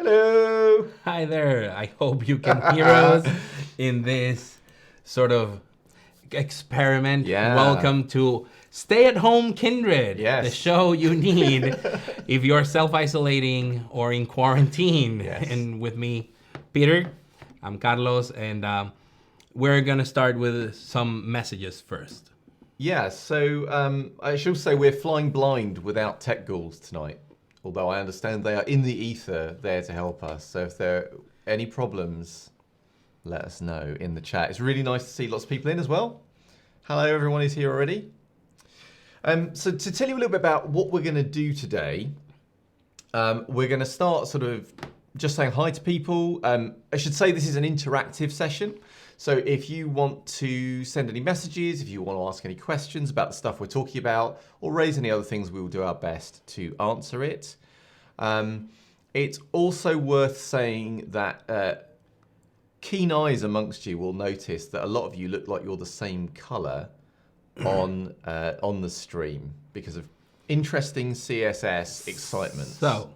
Hello. Hi there. I hope you can hear us in this sort of experiment. Yeah. Welcome to Stay at Home Kindred, Yes. the show you need if you're self-isolating or in quarantine. Yes. And with me, Peter, I'm Carlos, and we're going to start with some messages first. Yeah, so I should say we're flying blind without tech ghouls tonight. Although I understand they are in the ether there to help us. So if there are any problems, let us know in the chat. It's really nice to see lots of people in as well. Hello, everyone is here already. So to tell you a little bit about what we're going to do today, we're going to start sort of just saying hi to people. I should say this is an interactive session. So if you want to send any messages, if you want to ask any questions about the stuff we're talking about, or raise any other things, we will do our best to answer it. It's also worth saying that keen eyes amongst you will notice that a lot of you look like you're the same colour on the stream because of interesting CSS excitement. So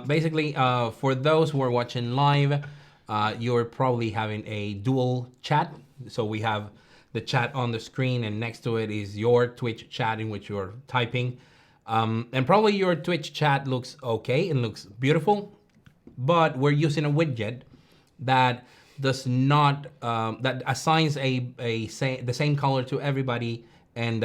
basically, for those who are watching live, you're probably having a dual chat. So we have the chat on the screen, and next to it is your Twitch chat in which you're typing. And probably your Twitch chat looks okay and looks beautiful, but we're using a widget that does not that assigns the same color to everybody. And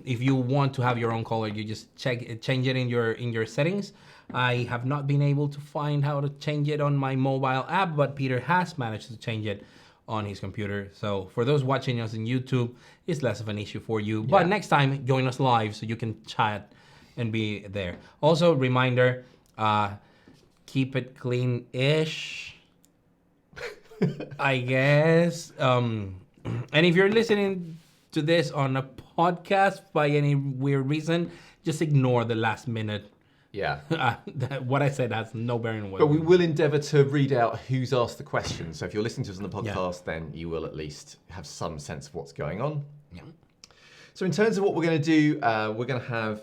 if you want to have your own color, you just change it in your settings. I have not been able to find how to change it on my mobile app, but Peter has managed to change it on his computer. So for those watching us on YouTube, it's less of an issue for you. Yeah. But next time, join us live so you can chat and be there. Also, reminder, keep it clean-ish, I guess. And if you're listening to this on a podcast by any weird reason, just ignore the last minute. Yeah. What I said has no bearing on what. But we will endeavour to read out who's asked the question. So if you're listening to us on the podcast, then you will at least have some sense of what's going on. Yeah. So in terms of what we're going to do, we're going to have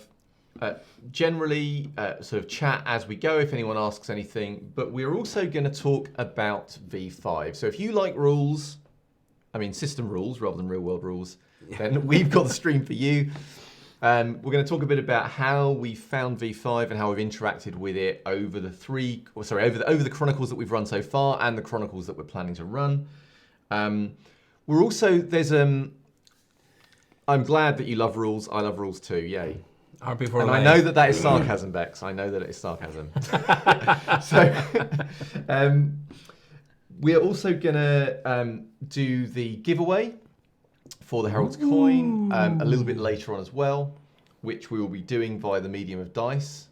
generally sort of chat as we go if anyone asks anything. But we're also going to talk about V5. So if you like rules, I mean system rules rather than real world rules, then we've got the stream for you. We're going to talk a bit about how we found V5 and how we've interacted with it over the over the Chronicles that we've run so far and the Chronicles that we're planning to run. We're also I'm glad that you love rules. I love rules too. Yay! And I know that is sarcasm, Bex. I know that it is sarcasm. So we're also going to do the giveaway for the Herald's Coin a little bit later on as well, which we will be doing via the medium of dice,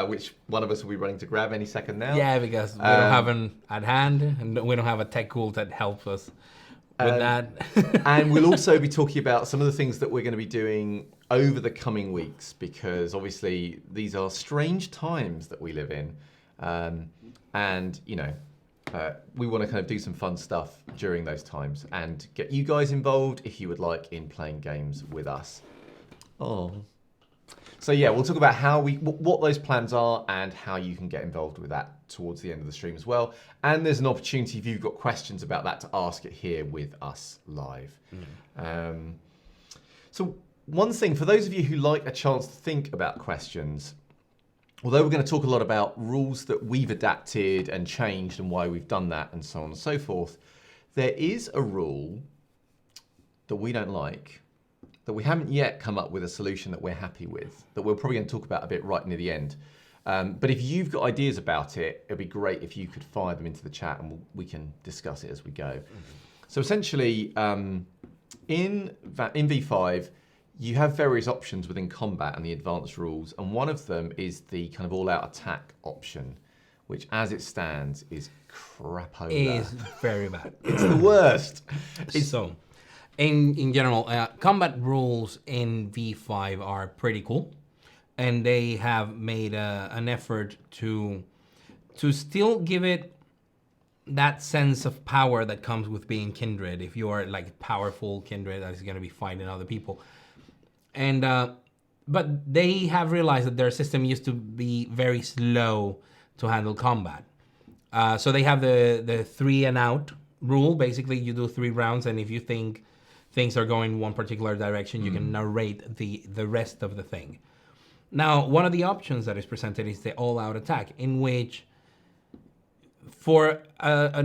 which one of us will be running to grab any second now. Yeah, because we don't have them at hand, and we don't have a tech tool that helps us with that. And we'll also be talking about some of the things that we're going to be doing over the coming weeks, because obviously these are strange times that we live in. And, you know, we want to kind of do some fun stuff during those times and get you guys involved if you would like in playing games with us. Oh. So yeah, we'll talk about what those plans are and how you can get involved with that towards the end of the stream as well. And there's an opportunity if you've got questions about that to ask it here with us live. So one thing, for those of you who like a chance to think about questions, although we're going to talk a lot about rules that we've adapted and changed and why we've done that and so on and so forth, there is a rule that we don't like, that we haven't yet come up with a solution that we're happy with, that we're probably going to talk about a bit right near the end. But if you've got ideas about it, it'd be great if you could fire them into the chat and we can discuss it as we go. So essentially, in V5, you have various options within combat and the advanced rules, and one of them is the kind of all-out attack option, which as it stands is crapola. It is very bad. It's the worst. So, in general, combat rules in V5 are pretty cool, and they have made an effort to still give it that sense of power that comes with being kindred. If you are like powerful kindred that is going to be fighting other people. And but they have realized that their system used to be very slow to handle combat. So they have the 3 and out rule. Basically, you do 3 rounds, and if you think things are going one particular direction, you can narrate the rest of the thing. Now, one of the options that is presented is the all-out attack, in which for a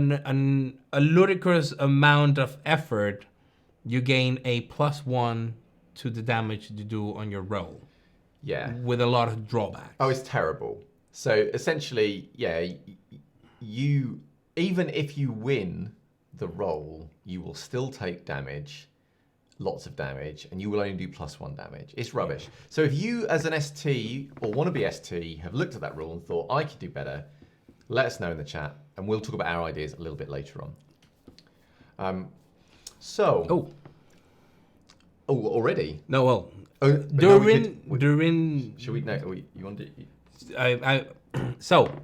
ludicrous amount of effort, you gain a +1 to the damage you do on your roll. Yeah. With a lot of drawbacks. Oh, it's terrible. So essentially, yeah, you even if you win the roll, you will still take damage, lots of damage, and you will only do +1 damage. It's rubbish. So if you, as an ST or wannabe ST, have looked at that rule and thought I could do better, let us know in the chat, and we'll talk about our ideas a little bit later on. Oh, already? No, well, during. Should we? No, you want to? So,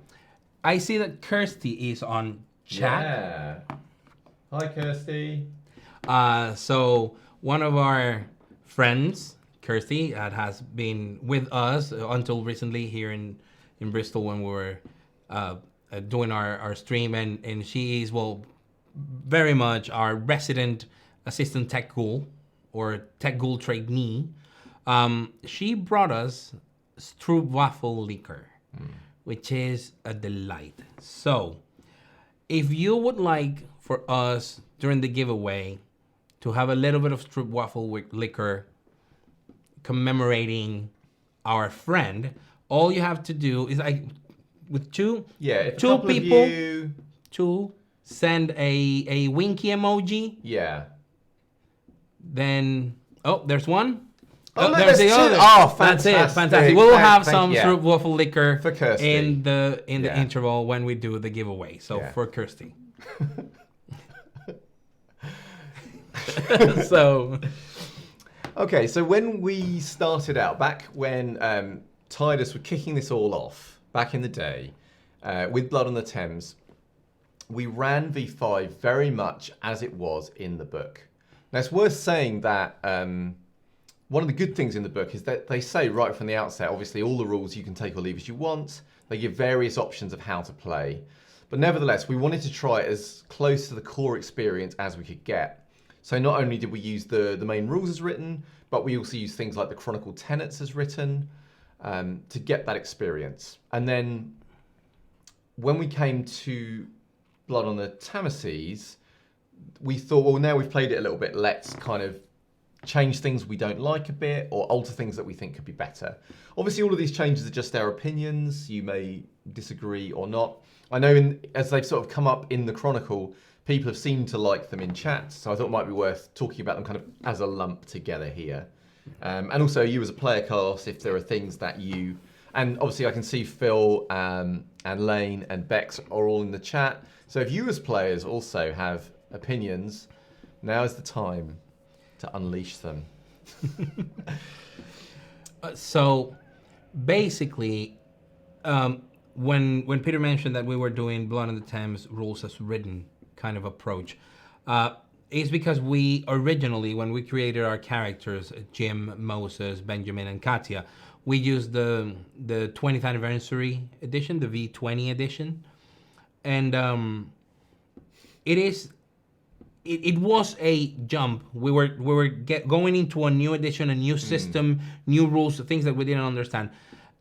I see that Kirsty is on chat. Yeah. Hi, Kirsty. So one of our friends, Kirsty, that has been with us until recently here in Bristol when we were doing our stream, and she is, well, very much our resident assistant tech ghoul or tech ghoul trainee. She brought us Stroopwafel liquor, which is a delight. So if you would like for us during the giveaway to have a little bit of Stroopwafel liquor commemorating our friend, all you have to do is with two people to send a winky emoji. Yeah. Then there's one. Oh, there's the other. Oh, that's fantastic. it. Fantastic. We'll have some you. Stroopwafel liquor For Kirsty. in the interval when we do the giveaway. So for Kirsty. So. Okay, so when we started out, back when Tidus were kicking this all off, back in the day, with Blood on the Thames, we ran V5 very much as it was in the book. Now, it's worth saying that one of the good things in the book is that they say right from the outset, obviously all the rules you can take or leave as you want. They give various options of how to play. But nevertheless, we wanted to try it as close to the core experience as we could get. So not only did we use the main rules as written, but we also used things like the Chronicle tenets as written to get that experience. And then when we came to Blood on the Thameses, we thought, well, now we've played it a little bit, let's kind of change things we don't like a bit or alter things that we think could be better. Obviously, all of these changes are just our opinions. You may disagree or not. I know as they've sort of come up in the Chronicle, people have seemed to like them in chat, so I thought it might be worth talking about them kind of as a lump together here. And also you as a player, Carlos, if there are things that you... And obviously I can see Phil and Lane and Bex are all in the chat. So if you as players also have opinions, now is the time to unleash them. So basically, when Peter mentioned that we were doing Blood on the Thames rules as written kind of approach, is because we originally, when we created our characters, Jim, Moses, Benjamin, and Katya, we used the 20th anniversary edition, the V20 edition, and it was a jump. We were going into a new edition, a new system, new rules, things that we didn't understand.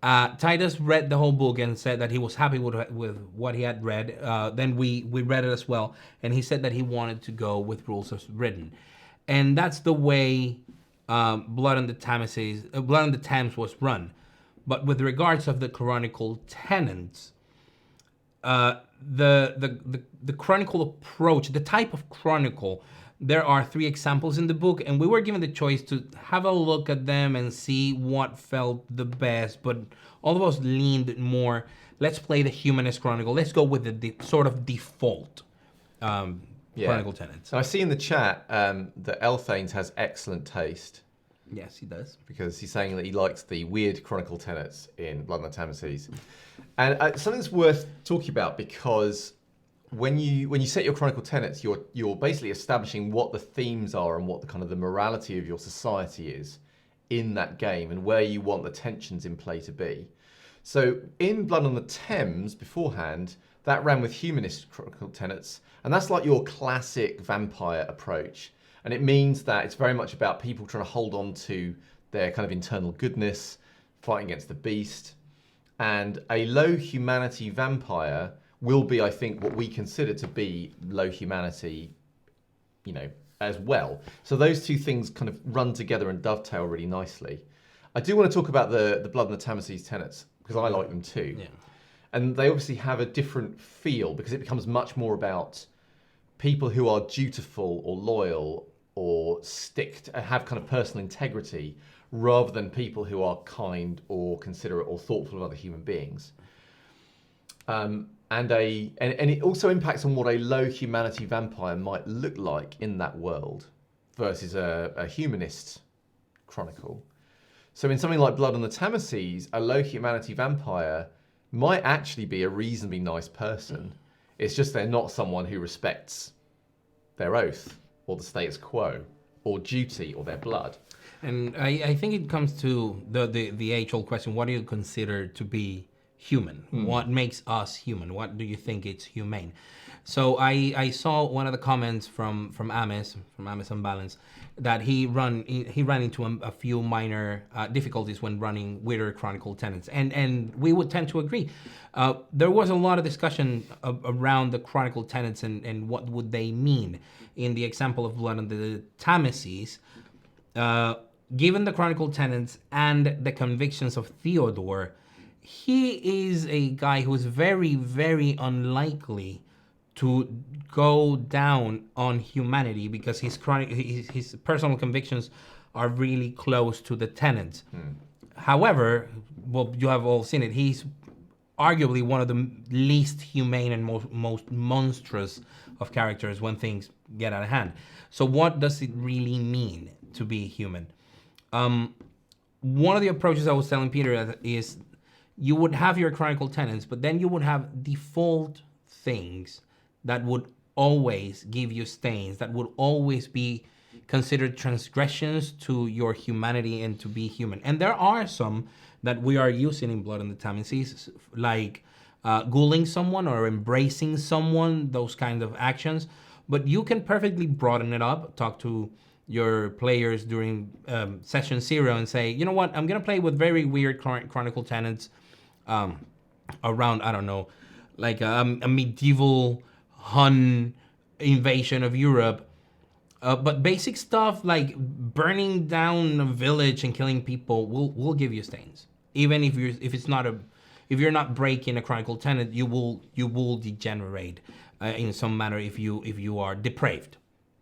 Tidus read the whole book and said that he was happy with what he had read. Then we read it as well, and he said that he wanted to go with rules as written, and that's the way Blood on the Thames was run. But with regards of the Chronicle tenets, the Chronicle approach, the type of Chronicle, there are 3 examples in the book, and we were given the choice to have a look at them and see what felt the best, but all of us leaned more, let's play the Humanist Chronicle, let's go with the sort of default Chronicle tenets. So I see in the chat that Elthanes has excellent taste. Yes, he does. Because he's saying that he likes the weird Chronicle tenets in Blood on the Thameses. And something that's worth talking about, because when you set your Chronicle tenets, you're basically establishing what the themes are and what the kind of the morality of your society is in that game and where you want the tensions in play to be. So in Blood on the Thames beforehand, That ran with humanist Chronicle tenets, and that's like your classic vampire approach. And it means that it's very much about people trying to hold on to their kind of internal goodness, fighting against the beast. And a low humanity vampire will be, I think, what we consider to be low humanity, as well. So those two things kind of run together and dovetail really nicely. I do want to talk about the Blood and the Tamases tenets, because I like them too. Yeah. And they obviously have a different feel, because it becomes much more about people who are dutiful or loyal or have kind of personal integrity, rather than people who are kind or considerate or thoughtful of other human beings. And it also impacts on what a low humanity vampire might look like in that world versus a humanist chronicle. So in something like Blood on the Tamases, a low humanity vampire might actually be a reasonably nice person. It's just they're not someone who respects their oath or the status quo or duty or their blood. And I think it comes to the age-old question: what do you consider to be human? What makes us human? What do you think is humane? So I saw one of the comments from Amis Unbalanced, that he ran into a few minor difficulties when running Wither Chronicle tenets, and we would tend to agree. There was a lot of discussion around the Chronicle tenets and what would they mean. In the example of Blood on the Tamases, given the Chronicle tenets and the convictions of Theodore, he is a guy who is very, very unlikely to go down on humanity, because his personal convictions are really close to the tenets. However, well, you have all seen it, he's arguably one of the least humane and most monstrous of characters when things get out of hand. So what does it really mean to be human? One of the approaches I was telling Peter is you would have your Chronicle tenets, but then you would have default things that would always give you stains, that would always be considered transgressions to your humanity and to be human. And there are some that we are using in Blood on the Tamases, like ghouling someone or embracing someone, those kinds of actions. But you can perfectly broaden it up, talk to your players during session 0 and say, you know what, I'm going to play with very weird Chronicle tenets around, I don't know, like a medieval Hun invasion of Europe. But basic stuff like burning down a village and killing people will give you stains. Even if you're not breaking a Chronicle tenet, you will degenerate in some manner if you are depraved.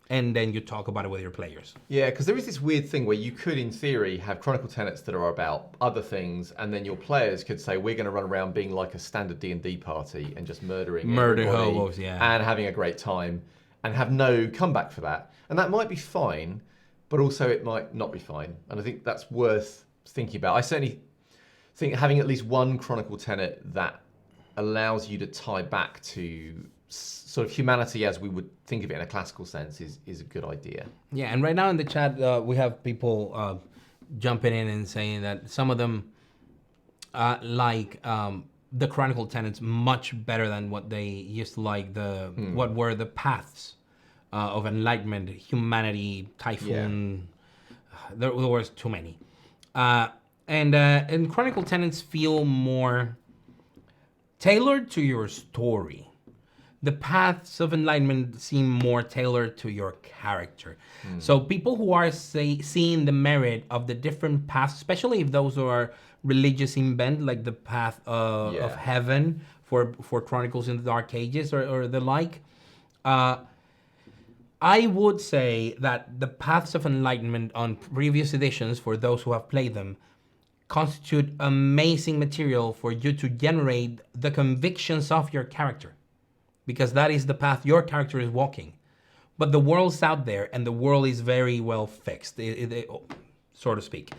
And then you talk about it with your players. Yeah, because there is this weird thing where you could, in theory, have Chronicle tenets that are about other things, and then your players could say, we're going to run around being like a standard D&D party and just murdering everybody hobos, yeah, and having a great time, and have no comeback for that. And that might be fine, but also it might not be fine. And I think that's worth thinking about. I certainly think having at least one Chronicle tenet that allows you to tie back to sort of humanity as we would think of it in a classical sense is a good idea. Yeah, and right now in the chat, we have people jumping in and saying that some of them like the Chronicle tenets much better than what they used to like, what were the paths of enlightenment, humanity, typhoon. Yeah. There was too many. And Chronicle tenets feel more tailored to your story. The paths of enlightenment seem more tailored to your character. So people who are seeing the merit of the different paths, especially if those are religious in bent, like the path of heaven for Chronicles in the Dark Ages or the like, I would say that the paths of enlightenment on previous editions, for those who have played them, constitute amazing material for you to generate the convictions of your character, because that is the path your character is walking. But the world's out there, and the world is very well fixed, so to speak.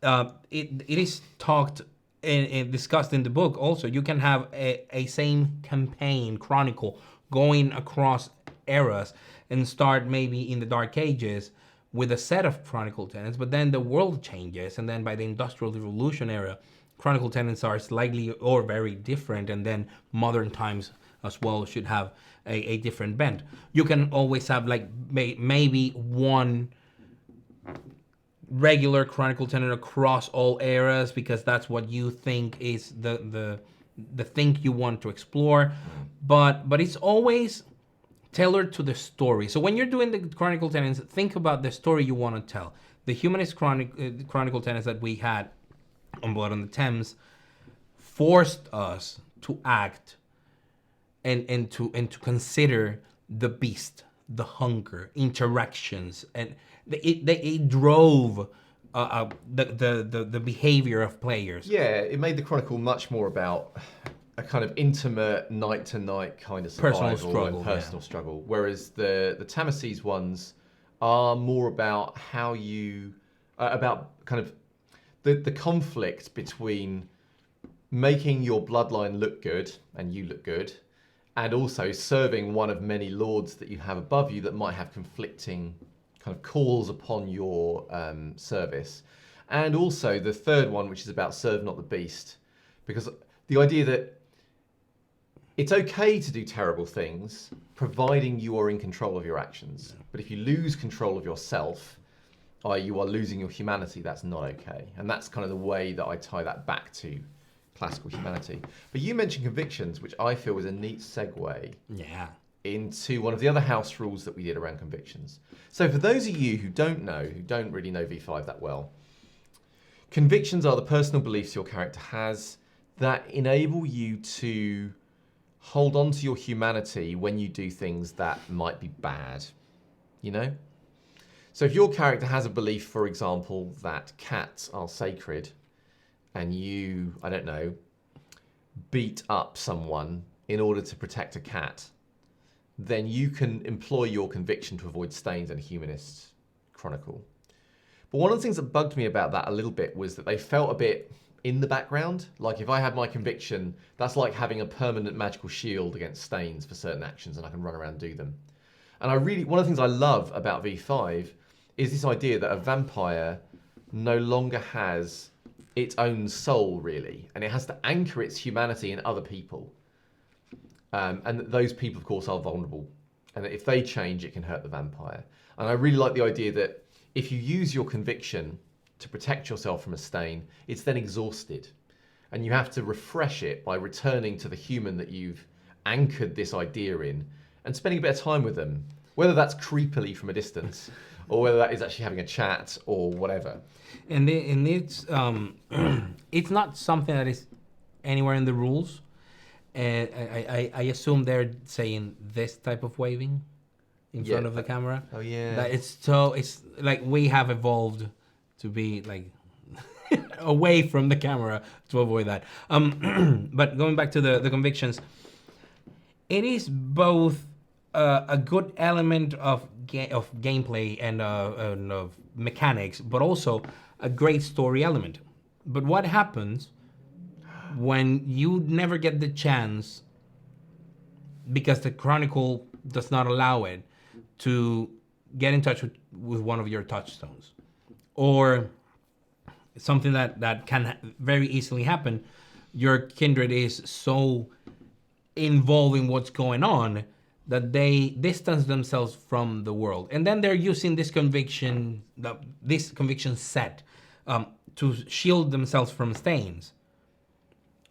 It is talked and discussed in the book also. You can have a same campaign, Chronicle, going across eras and start maybe in the Dark Ages with a set of Chronicle tenets, but then the world changes, and then by the Industrial Revolution era, Chronicle tenets are slightly or very different, and then modern times as well should have a different bent. You can always have like maybe one regular Chronicle tenet across all eras because that's what you think is the thing you want to explore, but it's always tailored to the story. So when you're doing the Chronicle tenets, think about the story you want to tell. The Humanist Chronicle tenets that we had on Blood on the Thames forced us to act and to consider the beast, the hunger, interactions, and it drove the behavior of players. Yeah, it made the Chronicle much more about a kind of intimate night-to-night kind of survival and personal struggle, whereas the Tamasese ones are more about how you about kind of the conflict between making your bloodline look good and you look good, and also serving one of many lords that you have above you that might have conflicting kind of calls upon your service. And also the third one, which is about serve not the beast, because the idea that it's okay to do terrible things, providing you are in control of your actions. But if you lose control of yourself, i.e. you are losing your humanity, that's not okay. And that's kind of the way that I tie that back to classical humanity. But you mentioned convictions, which I feel was a neat segue into one of the other house rules that we did around convictions. So for those of you who don't know, who don't really know V5 that well, convictions are the personal beliefs your character has that enable you to hold on to your humanity when you do things that might be bad, you know? So if your character has a belief, for example, that cats are sacred, and you, I don't know, beat up someone in order to protect a cat, then you can employ your conviction to avoid stains in a humanist chronicle. But one of the things that bugged me about that a little bit was that they felt a bit in the background. Like if I had my conviction, that's like having a permanent magical shield against stains for certain actions, and I can run around and do them. And one of the things I love about V5 is this idea that a vampire no longer has its own soul, really, and it has to anchor its humanity in other people. And those people, of course, are vulnerable. And if they change, it can hurt the vampire. And I really like the idea that if you use your conviction to protect yourself from a stain, it's then exhausted. And you have to refresh it by returning to the human that you've anchored this idea in and spending a bit of time with them, whether that's creepily from a distance or whether that is actually having a chat or whatever. And it's it's not something that is anywhere in the rules. And I assume they're saying this type of waving in front of the camera. Oh yeah. That it's like we have evolved to be like away from the camera to avoid that. But going back to the convictions, it is both a good element of gameplay and of mechanics, but also a great story element. But what happens when you never get the chance, because the Chronicle does not allow it, to get in touch with one of your touchstones? Or something that can very easily happen, your kindred is so involved in what's going on that they distance themselves from the world. And then they're using this conviction set to shield themselves from stains.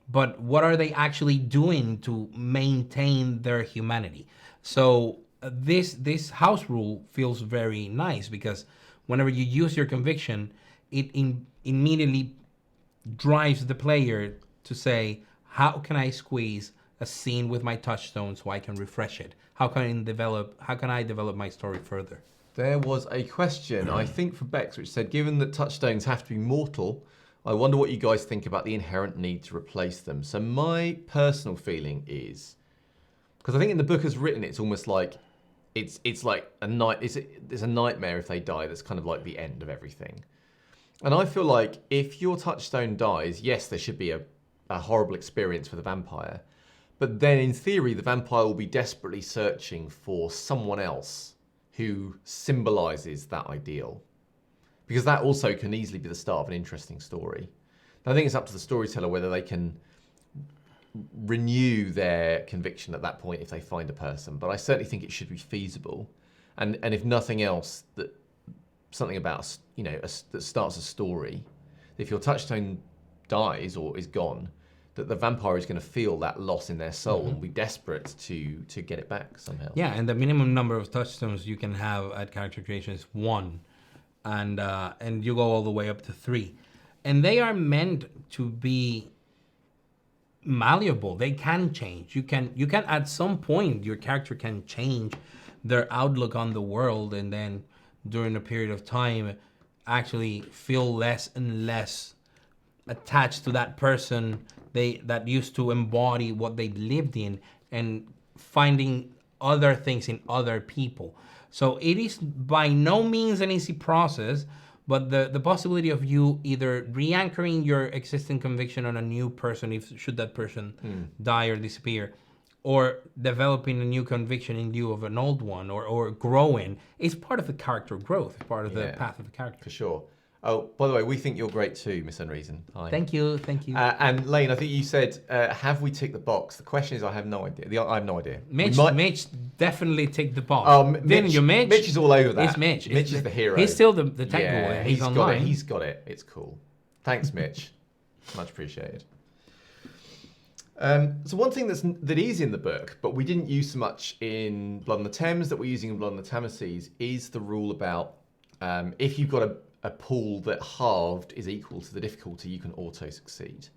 But what are they actually doing to maintain their humanity? So this house rule feels very nice, because whenever you use your conviction, it immediately drives the player to say, how can I squeeze a scene with my touchstone so I can refresh it? How can I develop my story further? There was a question, I think for Bex, which said, given that touchstones have to be mortal, I wonder what you guys think about the inherent need to replace them. So my personal feeling is, because I think in the book as written, it's almost like it's like it's a nightmare if they die. That's kind of like the end of everything. And I feel like if your touchstone dies, yes, there should be a horrible experience for the vampire. But then in theory, the vampire will be desperately searching for someone else who symbolizes that ideal. Because that also can easily be the start of an interesting story. I think it's up to the storyteller whether they can renew their conviction at that point if they find a person. But I certainly think it should be feasible, and if nothing else, that something about that starts a story. If your touchstone dies or is gone, that the vampire is going to feel that loss in their soul and be desperate to get it back somehow. Yeah, and the minimum number of touchstones you can have at character creation is 1, and you go all the way up to 3, and they are meant to be malleable. They can change. You can at some point your character can change their outlook on the world, and then during a period of time actually feel less and less attached to that person that used to embody what they lived in, and finding other things in other people. So it is by no means an easy process, but the possibility of you either re-anchoring your existing conviction on a new person, should that person die or disappear, or developing a new conviction in lieu of an old one, or growing, is part of the character growth, it's part of the path of the character. For sure. Oh, by the way, we think you're great too, Miss Unreason. Hi. Thank you. And Lane, I think you said, have we ticked the box? The question is, I have no idea. I have no idea. Mitch definitely ticked the box. Oh, Didn't you, Mitch? Mitch is all over that. It's Mitch. Mitch is the hero. He's still the tech boy. He's online. He's got it. It's cool. Thanks, Mitch. Much appreciated. So one thing that is in the book, but we didn't use so much in Blood on the Thames that we're using in Blood on the Thameses, is the rule about if you've got a pool that halved is equal to the difficulty, you can auto-succeed.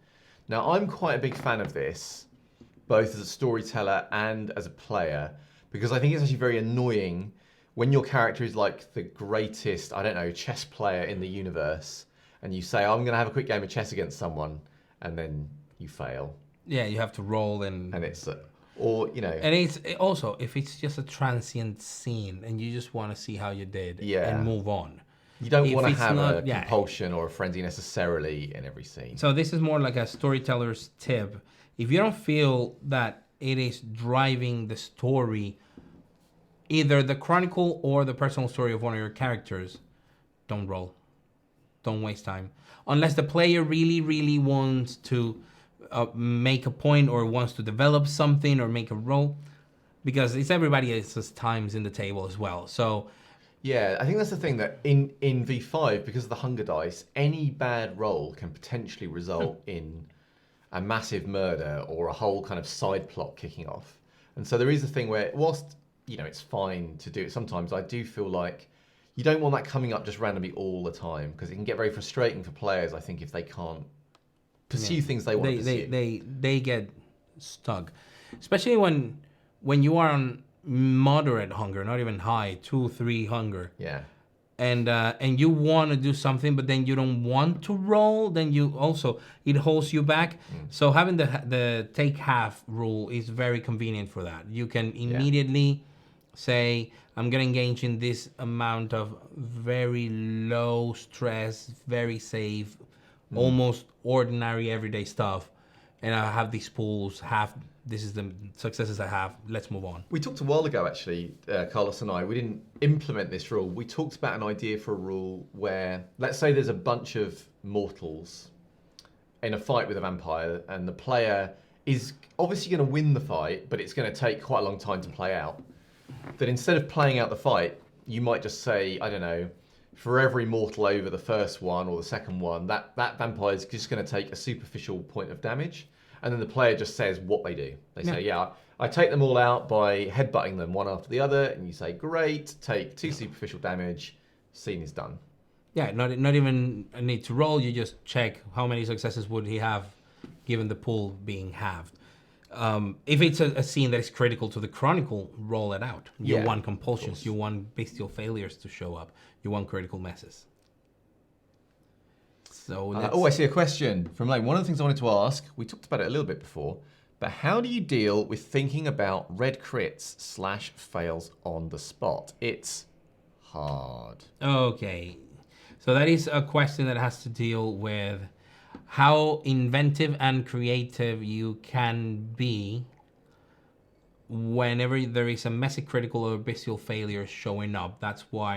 Now, I'm quite a big fan of this, both as a storyteller and as a player, because I think it's actually very annoying when your character is like the greatest, I don't know, chess player in the universe, and you say, I'm going to have a quick game of chess against someone, and then you fail. Yeah, you have to roll and it's, or, you know. And it's also, if it's just a transient scene and you just want to see how you did and move on. You don't want to have a compulsion or a frenzy necessarily in every scene. So this is more like a storyteller's tip. If you don't feel that it is driving the story, either the chronicle or the personal story of one of your characters, don't roll. Don't waste time. Unless the player really, really wants to make a point or wants to develop something or make a roll, because it's everybody else's times in the table as well. So yeah, I think that's the thing, that in V5, because of the hunger dice, any bad roll can potentially result in a massive murder or a whole kind of side plot kicking off. And so there is a thing where, whilst it's fine to do it sometimes, I do feel like you don't want that coming up just randomly all the time, because it can get very frustrating for players, I think, if they can't pursue things they want to pursue. They get stuck, especially when you are on moderate hunger, not even high, 2-3 hunger. Yeah. And you want to do something, but then you don't want to roll, then it holds you back. So having the take half rule is very convenient for that. You can immediately say, I'm going to engage in this amount of very low stress, very safe, almost ordinary everyday stuff, and I have these pools, this is the successes I have, let's move on. We talked a while ago, actually, Carlos and I, we didn't implement this rule. We talked about an idea for a rule where, let's say there's a bunch of mortals in a fight with a vampire, and the player is obviously going to win the fight, but it's going to take quite a long time to play out. That instead of playing out the fight, you might just say, I don't know, for every mortal over the first one or the second one, that vampire is just going to take a superficial point of damage. And then the player just says what they do. They say, I take them all out by headbutting them one after the other. And you say, great, take 2 superficial damage, scene is done. Yeah, not even a need to roll. You just check how many successes would he have given the pool being halved. If it's a scene that is critical to the chronicle, roll it out. You want compulsions, you want bestial failures to show up, you want critical messes. So I see a question from Lane. One of the things I wanted to ask, we talked about it a little bit before, but how do you deal with thinking about red crits / fails on the spot? It's hard. Okay, so that is a question that has to deal with how inventive and creative you can be whenever there is a messy critical or bestial failure showing up. That's what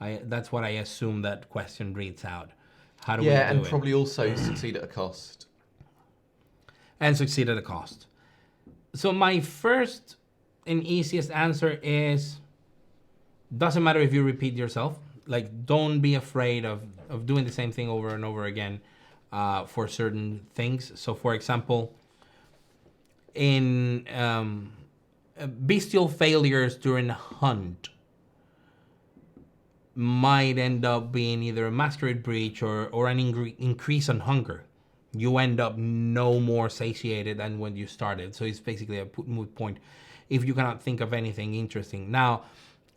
I assume that question reads out. How do we do Yeah, and it? probably also succeed at a cost. And succeed at a cost. So my first and easiest answer is, doesn't matter if you repeat yourself. Like, don't be afraid of doing the same thing over and over again for certain things. So, for example, in bestial failures during a hunt might end up being either a masquerade breach or an increase on hunger. You end up no more satiated than when you started. So it's basically a moot point if you cannot think of anything interesting. Now,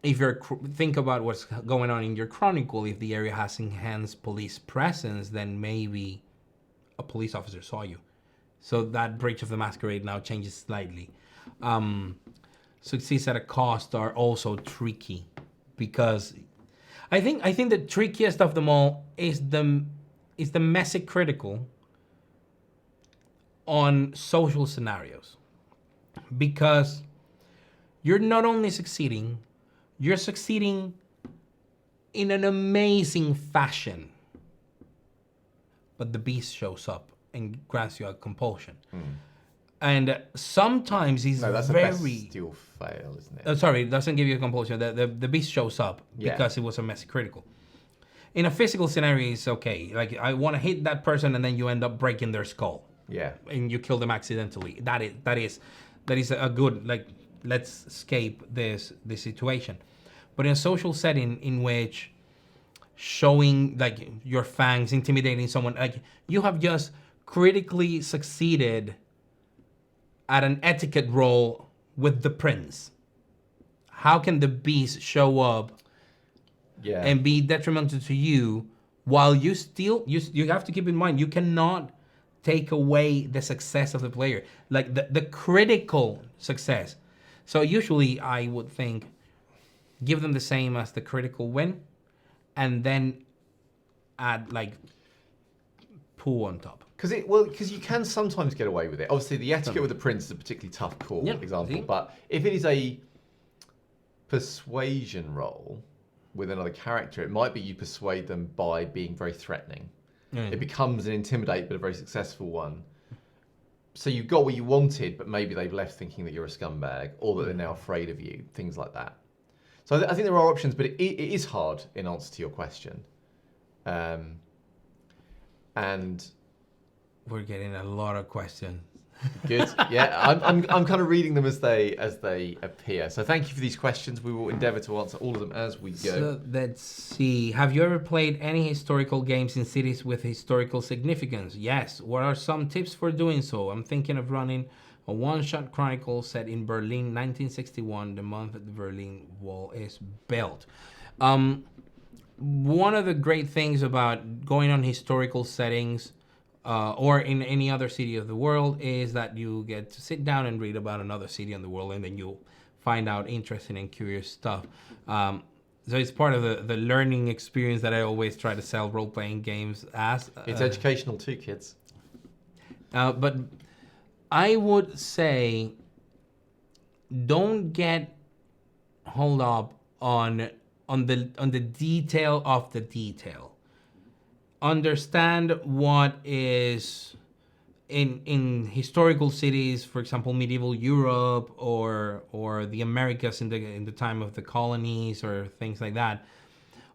if you think about what's going on in your Chronicle, if the area has enhanced police presence, then maybe a police officer saw you. So that breach of the masquerade now changes slightly. Success at a cost are also tricky because I think the trickiest of them all is the messy critical on social scenarios, because you're not only succeeding, you're succeeding in an amazing fashion, but the beast shows up and grants you a compulsion. And sometimes he's No, that's very... a bestial fail, isn't it? Sorry, it doesn't give you a compulsion. The beast shows up because it was a messy critical. In a physical scenario, it's okay. Like, I want to hit that person, and then you end up breaking their skull. Yeah. And you kill them accidentally. That is a good, like, let's escape this situation. But in a social setting in which showing like your fangs, intimidating someone, like you have just critically succeeded at an etiquette role with the prince. How can the beast show up and be detrimental to you while you still, you have to keep in mind, you cannot take away the success of the player, like the critical success. So usually I would think, give them the same as the critical win, and then add like poo on top. Because you can sometimes get away with it. Obviously, the etiquette with the prince is a particularly tough call, example. See? But if it is a persuasion roll with another character, it might be you persuade them by being very threatening. It becomes an intimidate, but a very successful one. So you got what you wanted, but maybe they've left thinking that you're a scumbag, or that they're now afraid of you, things like that. So I think there are options, but it is hard in answer to your question. And we're getting a lot of questions. Good. Yeah, I'm kind of reading them as they appear. So thank you for these questions. We will endeavour to answer all of them as we go. So let's see. Have you ever played any historical games in cities with historical significance? Yes. What are some tips for doing so? I'm thinking of running a one-shot Chronicle set in Berlin, 1961, the month that the Berlin Wall is built. One of the great things about going on historical settings or in any other city of the world is that you get to sit down and read about another city in the world, and then you'll find out interesting and curious stuff. So it's part of the learning experience that I always try to sell role-playing games as. It's educational too, kids. But I would say don't get hold up on the detail of the detail. Understand what is in historical cities, for example, medieval Europe or the Americas in the time of the colonies or things like that.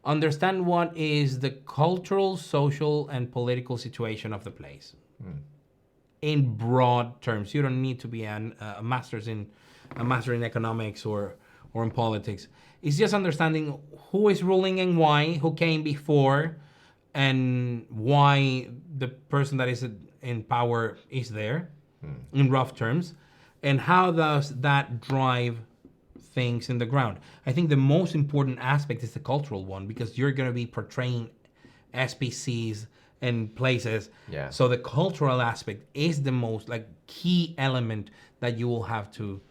Understand what is the cultural, social, and political situation of the place. In broad terms, you don't need to be a master in economics or in politics. It's just understanding who is ruling and why, who came before, and why the person that is in power is there, in rough terms, and how does that drive things in the ground. I think the most important aspect is the cultural one, because you're going to be portraying SPCs and places. Yeah. So the cultural aspect is the most key element that you will have to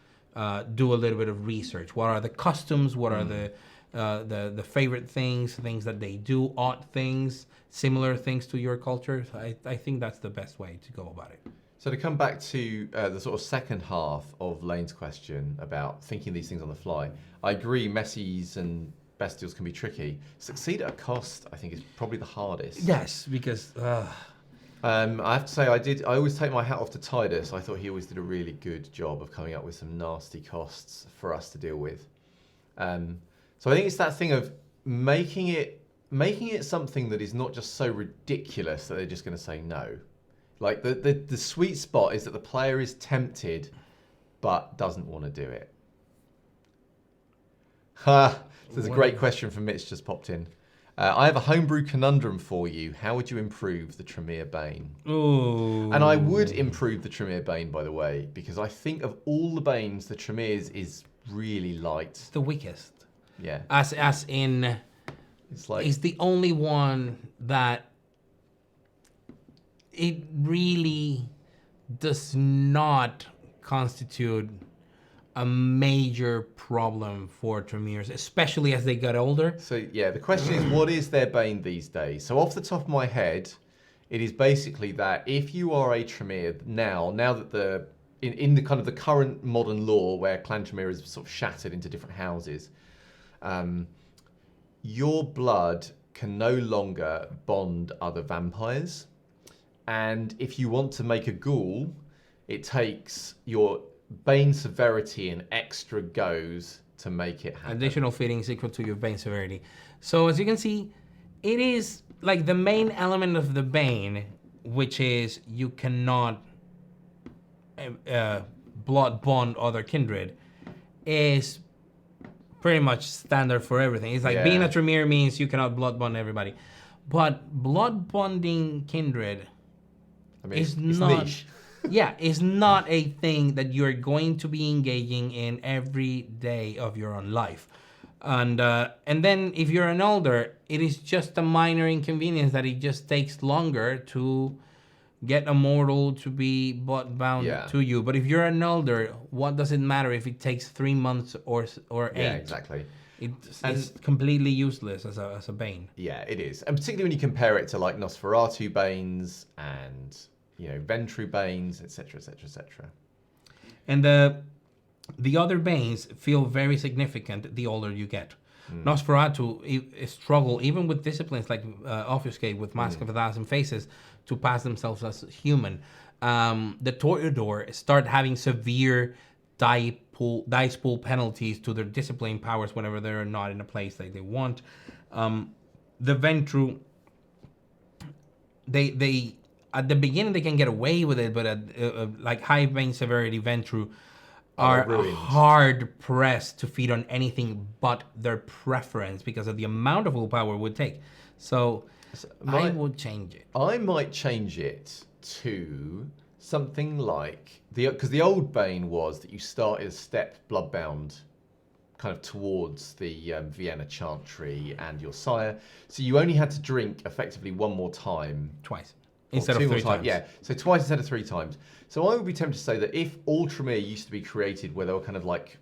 do a little bit of research. What are the customs? What are the favorite things that they do, odd things, similar things to your culture? I think that's the best way to go about it. So to come back to the sort of second half of Lane's question about thinking these things on the fly, I agree, Messi's and bestials can be tricky. Succeed at a cost, I think, is probably the hardest. Yes, because I have to say, I always take my hat off to Titus. I thought he always did a really good job of coming up with some nasty costs for us to deal with. So I think it's that thing of making it something that is not just so ridiculous that they're just going to say no. Like the sweet spot is that the player is tempted, but doesn't want to do it. There's a great question from Mitch just popped in. I have a homebrew conundrum for you. How would you improve the Tremere Bane? Ooh. And I would improve the Tremere Bane, by the way, because I think of all the Banes, the Tremere's is really light. It's the weakest. Yeah. As in, it's the only one that it really does not constitute a major problem for Tremeres, especially as they get older. So yeah, the question is, what is their Bane these days? So off the top of my head, it is basically that if you are a Tremere now that in the kind of the current modern lore where Clan Tremere is sort of shattered into different houses, your blood can no longer bond other vampires. And if you want to make a ghoul, it takes your Bane severity and extra goes to make it happen. Additional fitting is equal to your Bane severity. So as you can see, it is like the main element of the Bane, which is you cannot blood bond other kindred, is pretty much standard for everything. It's like being a Tremere means you cannot blood bond everybody. But blood bonding kindred is not niche. Yeah, it's not a thing that you're going to be engaging in every day of your own life. And then if you're an elder, it is just a minor inconvenience that it just takes longer to get a mortal to be bound to you. But if you're an elder, what does it matter if it takes 3 months or 8? Yeah, exactly. It's completely useless as a Bane. Yeah, it is. And particularly when you compare it to like Nosferatu Banes and Ventru Banes, etc., etc., etc. And the other Banes feel very significant the older you get. Nosferatu struggle, even with disciplines like Obfuscate with Mask of 1,000 Faces, to pass themselves as human. The Toreador start having severe dice pool penalties to their discipline powers whenever they're not in a place that they want. The Ventru, they at the beginning they can get away with it, but at like high Bane severity Ventru are hard pressed to feed on anything but their preference because of the amount of willpower it would take. So I would change it. I might change it to something like because the old Bane was that you started step bloodbound kind of towards the Vienna Chantry and your sire, so you only had to drink effectively one more time. Twice. Instead of 3 times. Yeah, so twice instead of 3 times. So I would be tempted to say that if all Tremere used to be created where they were kind of like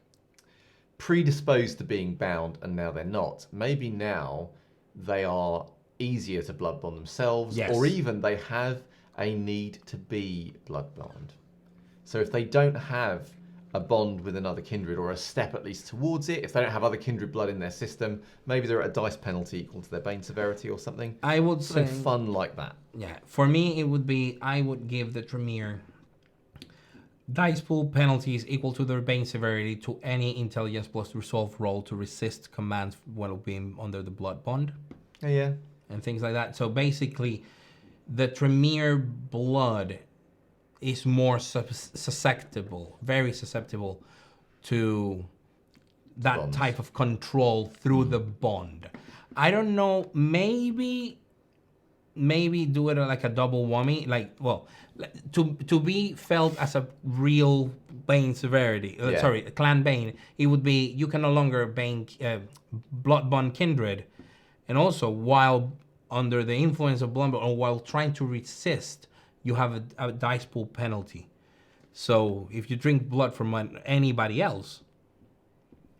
predisposed to being bound and now they're not, maybe now they are easier to blood bond themselves, or even they have a need to be blood bound. So if they don't have a bond with another kindred, or a step at least towards it, if they don't have other kindred blood in their system, maybe they're at a dice penalty equal to their Bane severity or something. I would say something fun like that. Yeah, for me it would be, I would give the Tremere dice pool penalties equal to their Bane severity to any intelligence plus resolve roll to resist commands while being under the blood bond. Yeah. And things like that. So basically, the Tremere blood is more susceptible, very susceptible to that type of control through the bond. I don't know, maybe do it like a double whammy, like, well, to be felt as a real Bane severity, Clan Bane, it would be you can no longer Bane blood bond kindred, and also while under the influence of blood or while trying to resist, you have a dice pool penalty. So if you drink blood from anybody else,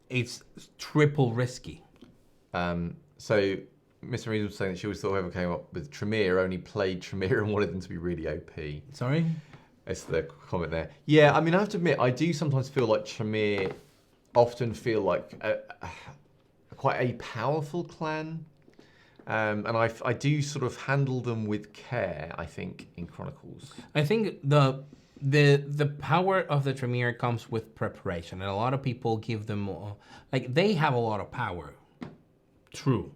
it's triple risky. So Mr. Reed was saying that she always thought whoever came up with Tremere only played Tremere and wanted them to be really OP. Sorry? That's the comment there. Yeah, I mean, I have to admit, I do sometimes feel like Tremere often feel like quite a powerful clan. And I do sort of handle them with care, I think, in Chronicles. I think the power of the Tremere comes with preparation, and a lot of people give them like they have a lot of power. True,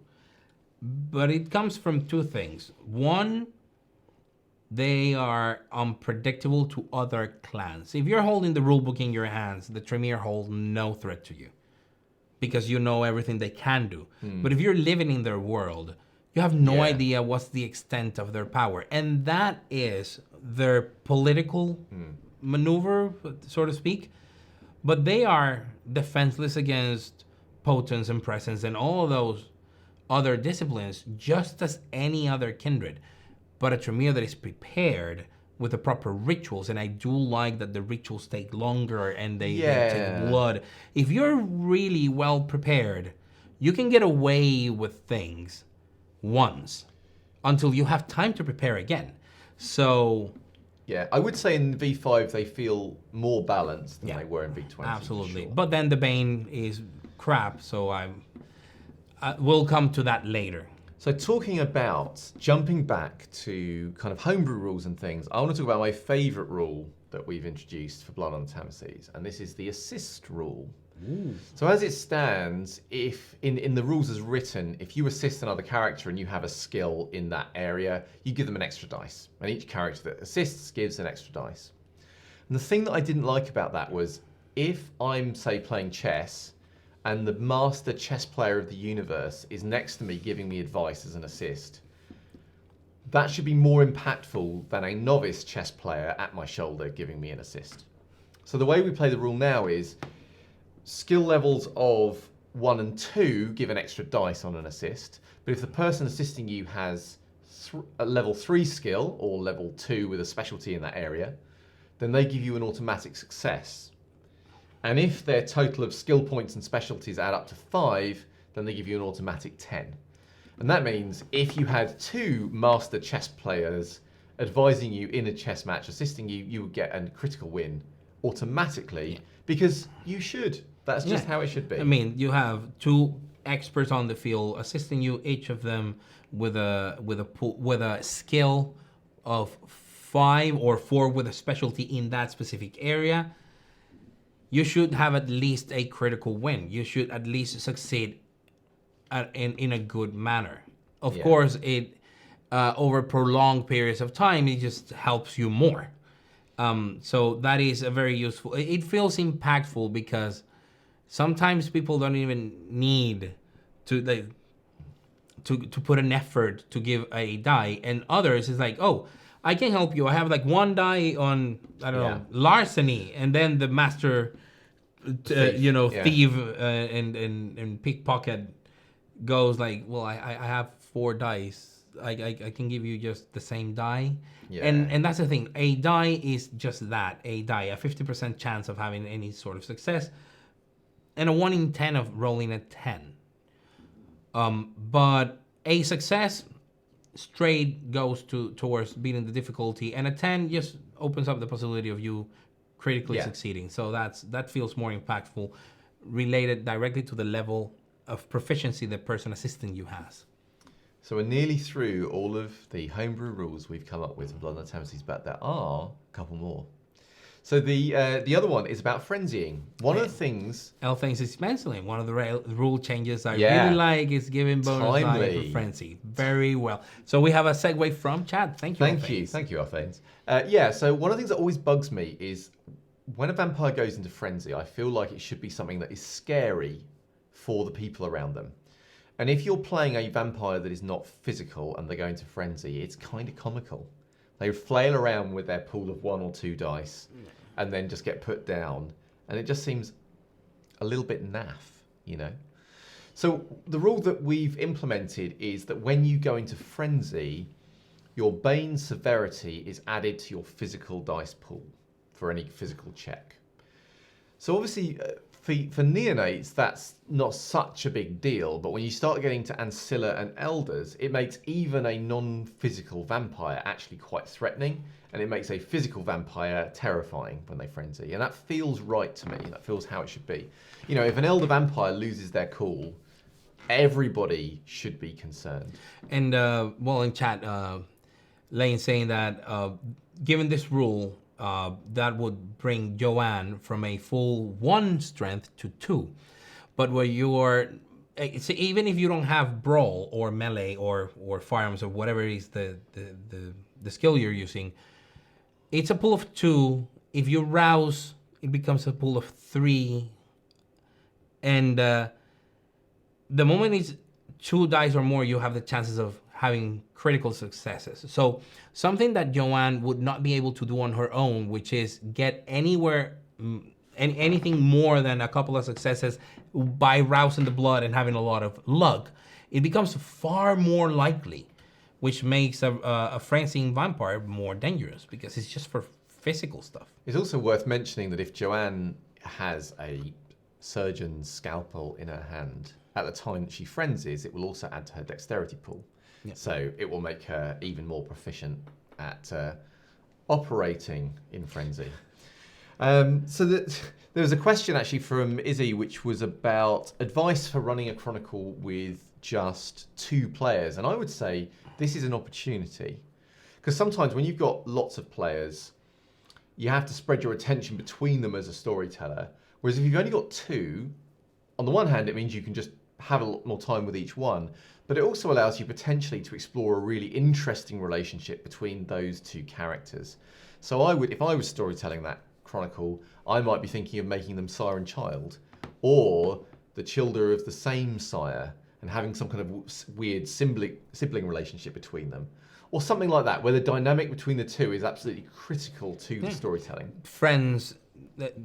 but it comes from two things. One, they are unpredictable to other clans. If you're holding the rulebook in your hands, the Tremere hold no threat to you because you know everything they can do. But if you're living in their world, you have no idea what's the extent of their power. And that is their political maneuver, so to speak. But they are defenseless against potence and presence and all of those other disciplines, just as any other kindred. But a Tremere that is prepared with the proper rituals, and I do like that the rituals take longer and they take blood. If you're really well prepared, you can get away with things once until you have time to prepare again. So yeah, I would say in V5 they feel more balanced than they were in V20. Absolutely. Sure. But then the Bane is crap, so we'll come to that later. So talking about jumping back to kind of homebrew rules and things, I want to talk about my favorite rule that we've introduced for Blood on the Tamases, and this is the assist rule. Ooh. So as it stands, if in the rules as written, if you assist another character and you have a skill in that area, you give them an extra dice. And each character that assists gives an extra dice. And the thing that I didn't like about that was if I'm, say, playing chess, and the master chess player of the universe is next to me giving me advice as an assist, that should be more impactful than a novice chess player at my shoulder giving me an assist. So the way we play the rule now is skill levels of 1 and 2 give an extra dice on an assist, but if the person assisting you has a level 3 skill or level 2 with a specialty in that area, then they give you an automatic success. And if their total of skill points and specialties add up to 5, then they give you an automatic 10. And that means if you had 2 master chess players advising you in a chess match, assisting you, you would get a critical win automatically because you should. That's just how it should be. I mean, you have 2 experts on the field assisting you, each of them with a skill of 5 or 4 with a specialty in that specific area. You should have at least a critical win. You should at least succeed in a good manner. Of course, it over prolonged periods of time, it just helps you more. So that is a very useful. It feels impactful because sometimes people don't even need to put an effort to give a die, and others is like, oh, I can help you. I have like 1 die on, I don't know, larceny, and then the master, thief and pickpocket goes like, well, I have 4 dice. I can give you just the same die. Yeah. And that's the thing. A die is just that, a die, a 50% chance of having any sort of success, and a 1 in 10 of rolling a 10. But a success straight goes towards beating the difficulty, and a 10 just opens up the possibility of you critically succeeding. So that feels more impactful, related directly to the level of proficiency the person assisting you has. So we're nearly through all of the homebrew rules we've come up with for Blood on the Tamases, but there are a couple more. So the other one is about frenzying. One of the things... L thinks it's mentioning. One of the rule changes I really like is giving bonus die for frenzy. Very well. So we have a segue from Chad. Thank you, Thank you, Alphanes. So one of the things that always bugs me is when a vampire goes into frenzy, I feel like it should be something that is scary for the people around them. And if you're playing a vampire that is not physical and they go into frenzy, it's kind of comical. They flail around with their pool of 1 or 2 dice and then just get put down. And it just seems a little bit naff, you know? So the rule that we've implemented is that when you go into frenzy, your Bane severity is added to your physical dice pool for any physical check. So obviously, for neonates, that's not such a big deal, but when you start getting to Ancilla and Elders, it makes even a non-physical vampire actually quite threatening, and it makes a physical vampire terrifying when they frenzy, and that feels right to me. That feels how it should be. You know, if an Elder vampire loses their cool, everybody should be concerned. And well, in chat, Lane saying that given this rule, that would bring Joanne from a full 1 strength to 2. But where you're, so even if you don't have brawl or melee or firearms or whatever it is the skill you're using, it's a pool of 2. If you rouse, it becomes a pool of 3. And the moment it's 2 dice or more, you have the chances of having critical successes. So something that Joanne would not be able to do on her own, which is get anywhere, anything more than a couple of successes by rousing the blood and having a lot of luck, it becomes far more likely, which makes a frenzying vampire more dangerous because it's just for physical stuff. It's also worth mentioning that if Joanne has a surgeon's scalpel in her hand, at the time that she frenzies, it will also add to her dexterity pool. Yeah. So it will make her even more proficient at operating in frenzy. So there was a question actually from Izzy, which was about advice for running a Chronicle with just 2 players. And I would say this is an opportunity. Because sometimes when you've got lots of players, you have to spread your attention between them as a storyteller. Whereas if you've only got 2, on the one hand, it means you can just have a lot more time with each one, but it also allows you potentially to explore a really interesting relationship between those 2 characters. So I would, if I was storytelling that Chronicle, I might be thinking of making them sire and child, or the children of the same sire, and having some kind of weird sibling relationship between them. Or something like that, where the dynamic between the 2 is absolutely critical to the storytelling. Friends,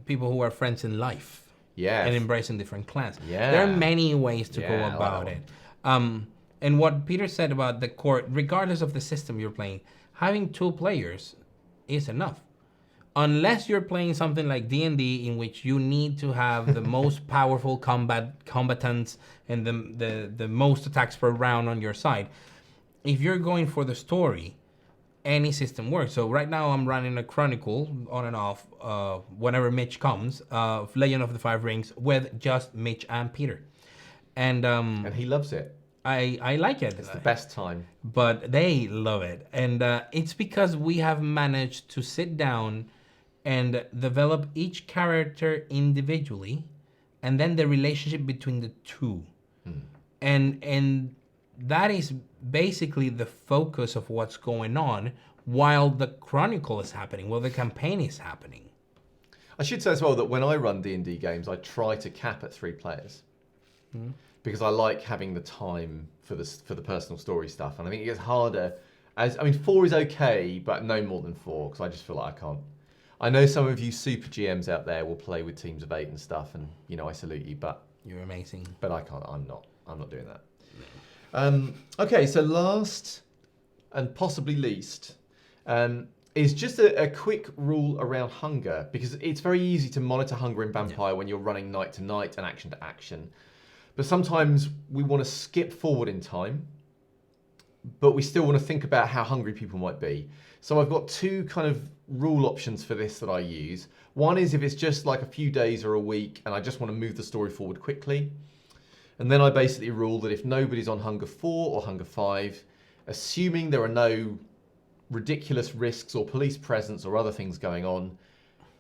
people who are friends in life. Yeah. And embracing different clans. Yeah. There are many ways to go about it. And what Peter said about the core, regardless of the system you're playing, having 2 players is enough. Unless you're playing something like D&D, in which you need to have the most powerful combatants and the most attacks per round on your side. If you're going for the story, any system works. So right now I'm running a Chronicle on and off whenever Mitch comes, Legend of the 5 Rings, with just Mitch and Peter. And he loves it. I like it. It's the best time. But they love it. And it's because we have managed to sit down and develop each character individually, and then the relationship between the 2. And that is basically the focus of what's going on while the Chronicle is happening, while the campaign is happening. I should say as well that when I run D&D games, I try to cap at 3 players. Because I like having the time for the personal story stuff. And I think it gets harder. 4 is okay, but no more than 4, because I just feel like I can't. I know some of you super GMs out there will play with teams of 8 and stuff, and I salute you, but you're amazing. But I can't. I'm not doing that. Okay, so last and possibly least is just a quick rule around hunger, because it's very easy to monitor hunger in Vampire when you're running night to night and action to action. But sometimes we want to skip forward in time, but we still want to think about how hungry people might be. So I've got 2 kind of rule options for this that I use. One is if it's just like a few days or a week and I just want to move the story forward quickly. And then I basically rule that if nobody's on hunger 4 or hunger 5, assuming there are no ridiculous risks or police presence or other things going on,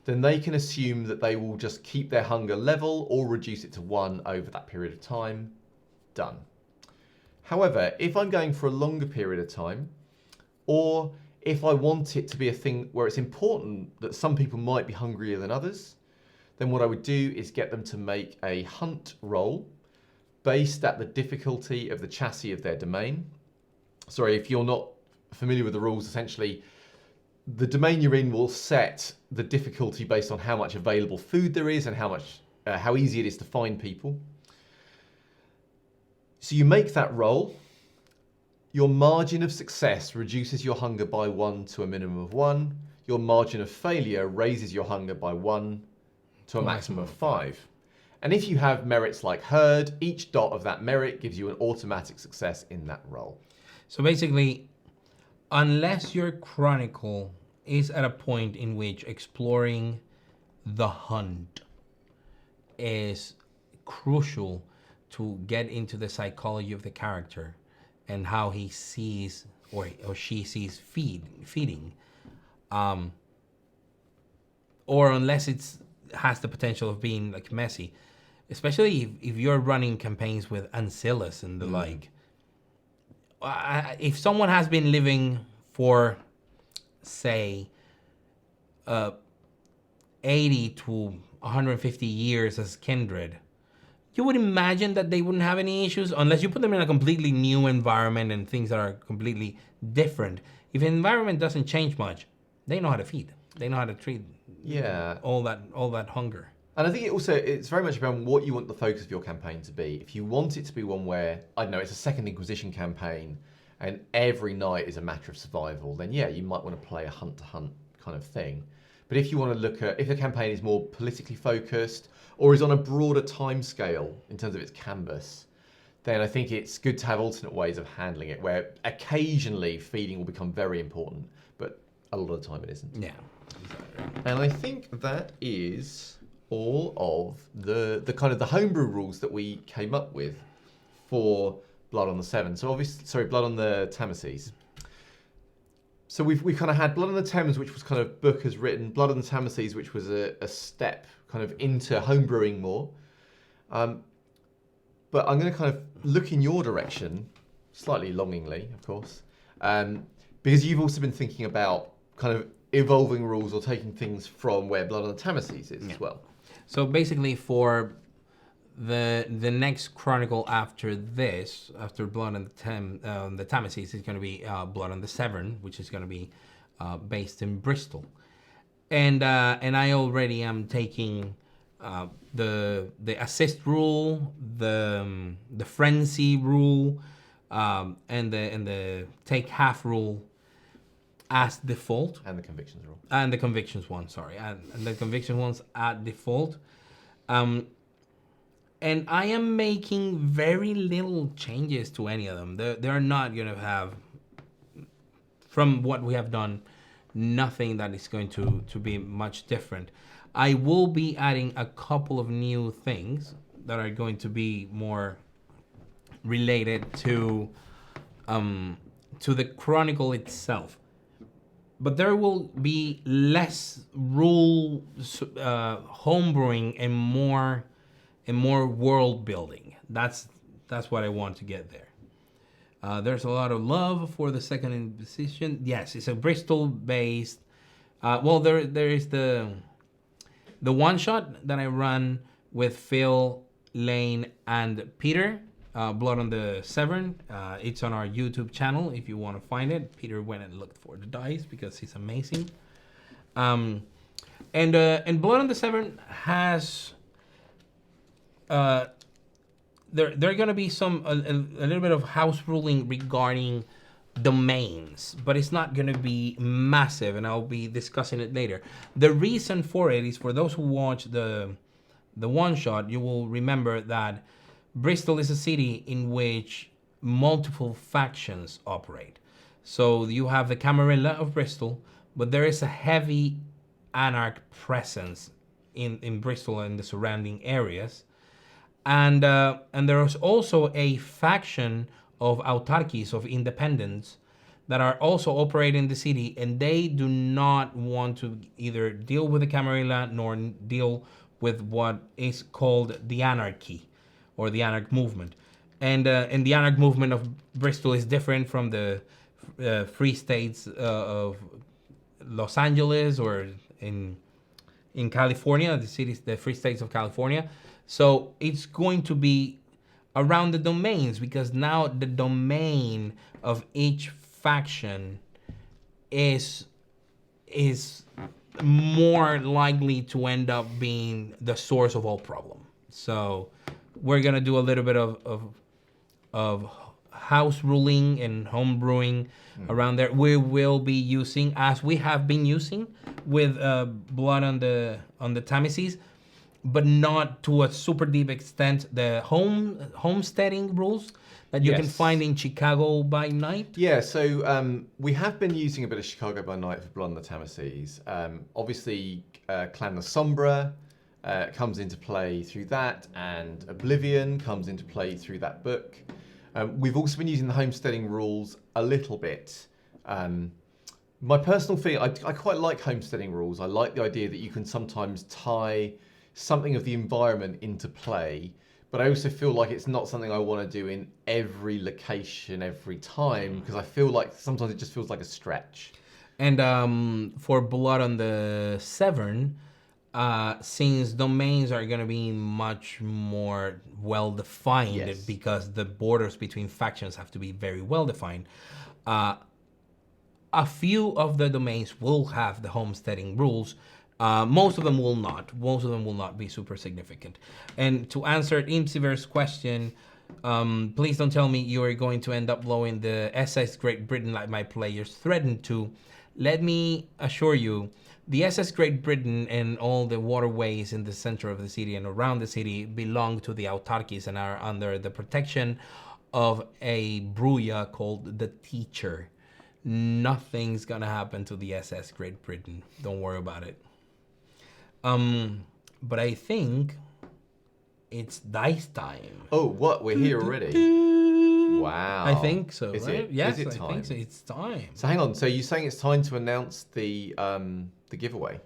then they can assume that they will just keep their hunger level or reduce it to 1 over that period of time. Done. However, if I'm going for a longer period of time, or if I want it to be a thing where it's important that some people might be hungrier than others, then what I would do is get them to make a hunt roll based at the difficulty of the chassis of their domain. Sorry, if you're not familiar with the rules, essentially, the domain you're in will set the difficulty based on how much available food there is and how easy it is to find people. So you make that roll. Your margin of success reduces your hunger by 1 to a minimum of 1. Your margin of failure raises your hunger by 1 to a maximum of 5. And if you have merits like herd, each dot of that merit gives you an automatic success in that roll. So basically, unless your Chronicle is at a point in which exploring the hunt is crucial to get into the psychology of the character and how he sees or she sees feeding, or unless it's has the potential of being like messy, especially if you're running campaigns with ancillas and the like. If someone has been living for, say, 80 to 150 years as kindred, you would imagine that they wouldn't have any issues unless you put them in a completely new environment and things that are completely different. If the environment doesn't change much, they know how to feed. They know how to treat all that hunger. And I think it's very much about what you want the focus of your campaign to be. If you want it to be one where, I don't know, it's a Second Inquisition campaign and every night is a matter of survival, then yeah, you might want to play a hunt-to-hunt kind of thing. But if you want to look at, if the campaign is more politically focused or is on a broader time scale in terms of its canvas, then I think it's good to have alternate ways of handling it where occasionally feeding will become very important, but a lot of the time it isn't. Yeah. And I think that is all of the kind of the homebrew rules that we came up with for Blood on the Seven. So obviously, Blood on the Tamases. So we've kind of had Blood on the Thames, which was kind of book as written, Blood on the Tamases, which was a step kind of into homebrewing more. But I'm going to kind of look in your direction, slightly longingly, of course, because you've also been thinking about kind of evolving rules or taking things from where Blood on the Tamases is as well. So basically for the next Chronicle after this, after Blood on the Tamases, is going to be Blood on the Severn, which is going to be based in Bristol. And I already am taking the assist rule, the frenzy rule, and the take half rule as default. And the convictions rule. And the convictions one, sorry. And the conviction ones at default. And I am making very little changes to any of them. They're not going to have, from what we have done, nothing that is going to be much different. I will be adding a couple of new things that are going to be more related to the Chronicle itself. But there will be less rule homebrewing and more world building. That's what I want to get there. There's a lot of love for the Second Inquisition. Yes, it's a Bristol-based. There is the one shot that I run with Phil, Lane, and Peter. Blood on the Severn. It's on our YouTube channel if you want to find it. Peter went and looked for the dice because he's amazing. And Blood on the Severn has there are going to be a little bit of house ruling regarding domains, but it's not going to be massive, and I'll be discussing it later. The reason for it is for those who watch the one shot, you will remember that Bristol is a city in which multiple factions operate. So you have the Camarilla of Bristol, but there is a heavy anarch presence in Bristol and the surrounding areas. And there is also a faction of autarkies, of independents, that are also operating in the city, and they do not want to either deal with the Camarilla nor deal with what is called the anarchy, or the anarch movement. And the anarch movement of Bristol is different from the free states of Los Angeles or in California, the free states of California. So it's going to be around the domains, because now the domain of each faction is more likely to end up being the source of all problem. So we're gonna do a little bit of house ruling and home brewing around there. We will be using, as we have been using with Blood on the Tamases, but not to a super deep extent, the homesteading rules that you can find in Chicago by Night. Yeah, so we have been using a bit of Chicago by Night for Blood on the Tamases. Obviously, Clan the Sombra comes into play through that, and Oblivion comes into play through that book. We've also been using the homesteading rules a little bit. My personal feeling, I quite like homesteading rules. I like the idea that you can sometimes tie something of the environment into play, but I also feel like it's not something I want to do in every location every time, because I feel like sometimes it just feels like a stretch. And for Blood on the Severn, since domains are going to be much more well-defined, Yes. because the borders between factions have to be very well-defined, a few of the domains will have the homesteading rules. Most of them will not. Most of them will not be super significant. And to answer Imsiver's question, please don't tell me you are going to end up blowing the SS Great Britain like my players threatened to. Let me assure you, the SS Great Britain and all the waterways in the center of the city and around the city belong to the autarkies and are under the protection of a bruja called the Teacher. Nothing's gonna happen to the SS Great Britain. Don't worry about it. But I think it's dice time. Oh, what? We're here already? Wow. I think so, Is right? it? Yes, Is it I time? think so. It's time. So hang on. So you're saying it's time to announce the giveaway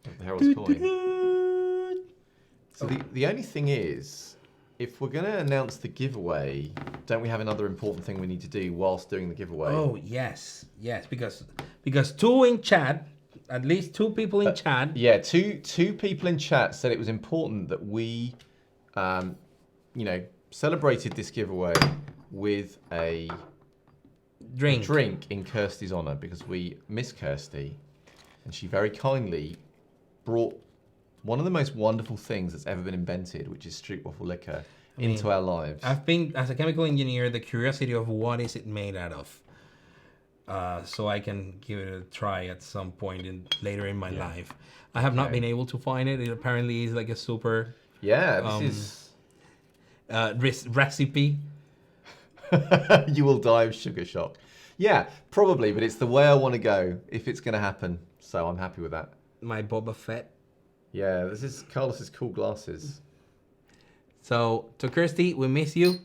of the Herald's Coin? So the only thing is, if we're going to announce the giveaway, don't we have another important thing we need to do whilst doing the giveaway? Oh yes, because two in chat, at least two people in chat. Yeah, two people in chat said it was important that we, celebrated this giveaway with a drink in Kirsty's honour, because we miss Kirsty, and she very kindly brought one of the most wonderful things that's ever been invented, which is street waffle liquor, into our lives. I've been, as a chemical engineer, the curiosity of what is it made out of, so I can give it a try at some point later in my life. I have not been able to find it. It apparently is like a super this recipe. You will die of sugar shock. Yeah, probably, but it's the way I want to go if it's going to happen. So I'm happy with that. My Boba Fett. Yeah, this is Carlos's cool glasses. So, to Kirsty, we miss you.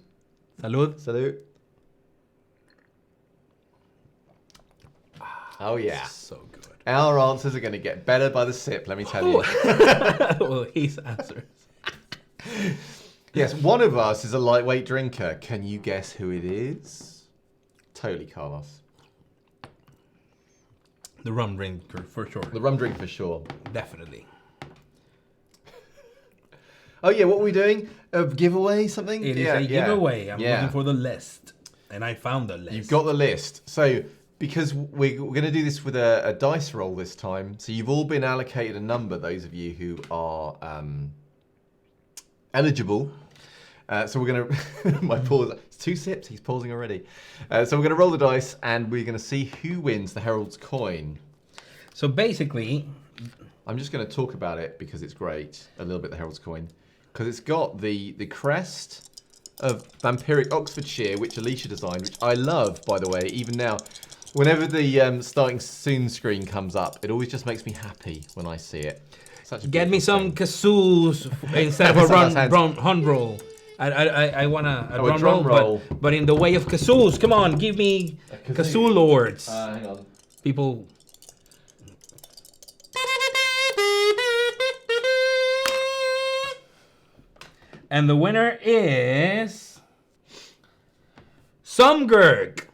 Salud. Salute. Oh, yeah. So good. Our answers are going to get better by the sip, let me tell you. Well, his answers. Yes, one of us is a lightweight drinker. Can you guess who it is? Totally Carlos. The rum drinker, for sure. The rum drink for sure. Definitely. Oh, yeah, what are we doing? A giveaway, something? It is a giveaway. I'm looking for the list. And I found the list. You've got the list. So, because we're going to do this with a dice roll this time, so you've all been allocated a number, those of you who are eligible. So we're going to... my pause. It's 2 sips. He's pausing already. So we're going to roll the dice, and we're going to see who wins the Herald's Coin. So basically... I'm just going to talk about it because it's great, a little bit, the Herald's Coin. Because it's got the crest of Vampiric Oxfordshire, which Alicia designed, which I love, by the way, even now. Whenever the starting soon screen comes up, it always just makes me happy when I see it. Get me some kazoos instead of a run roll. I want a drum roll, but in the way of kazoos. Come on, give me kazoo lords. Hang on. People... And the winner is... Sumgurg.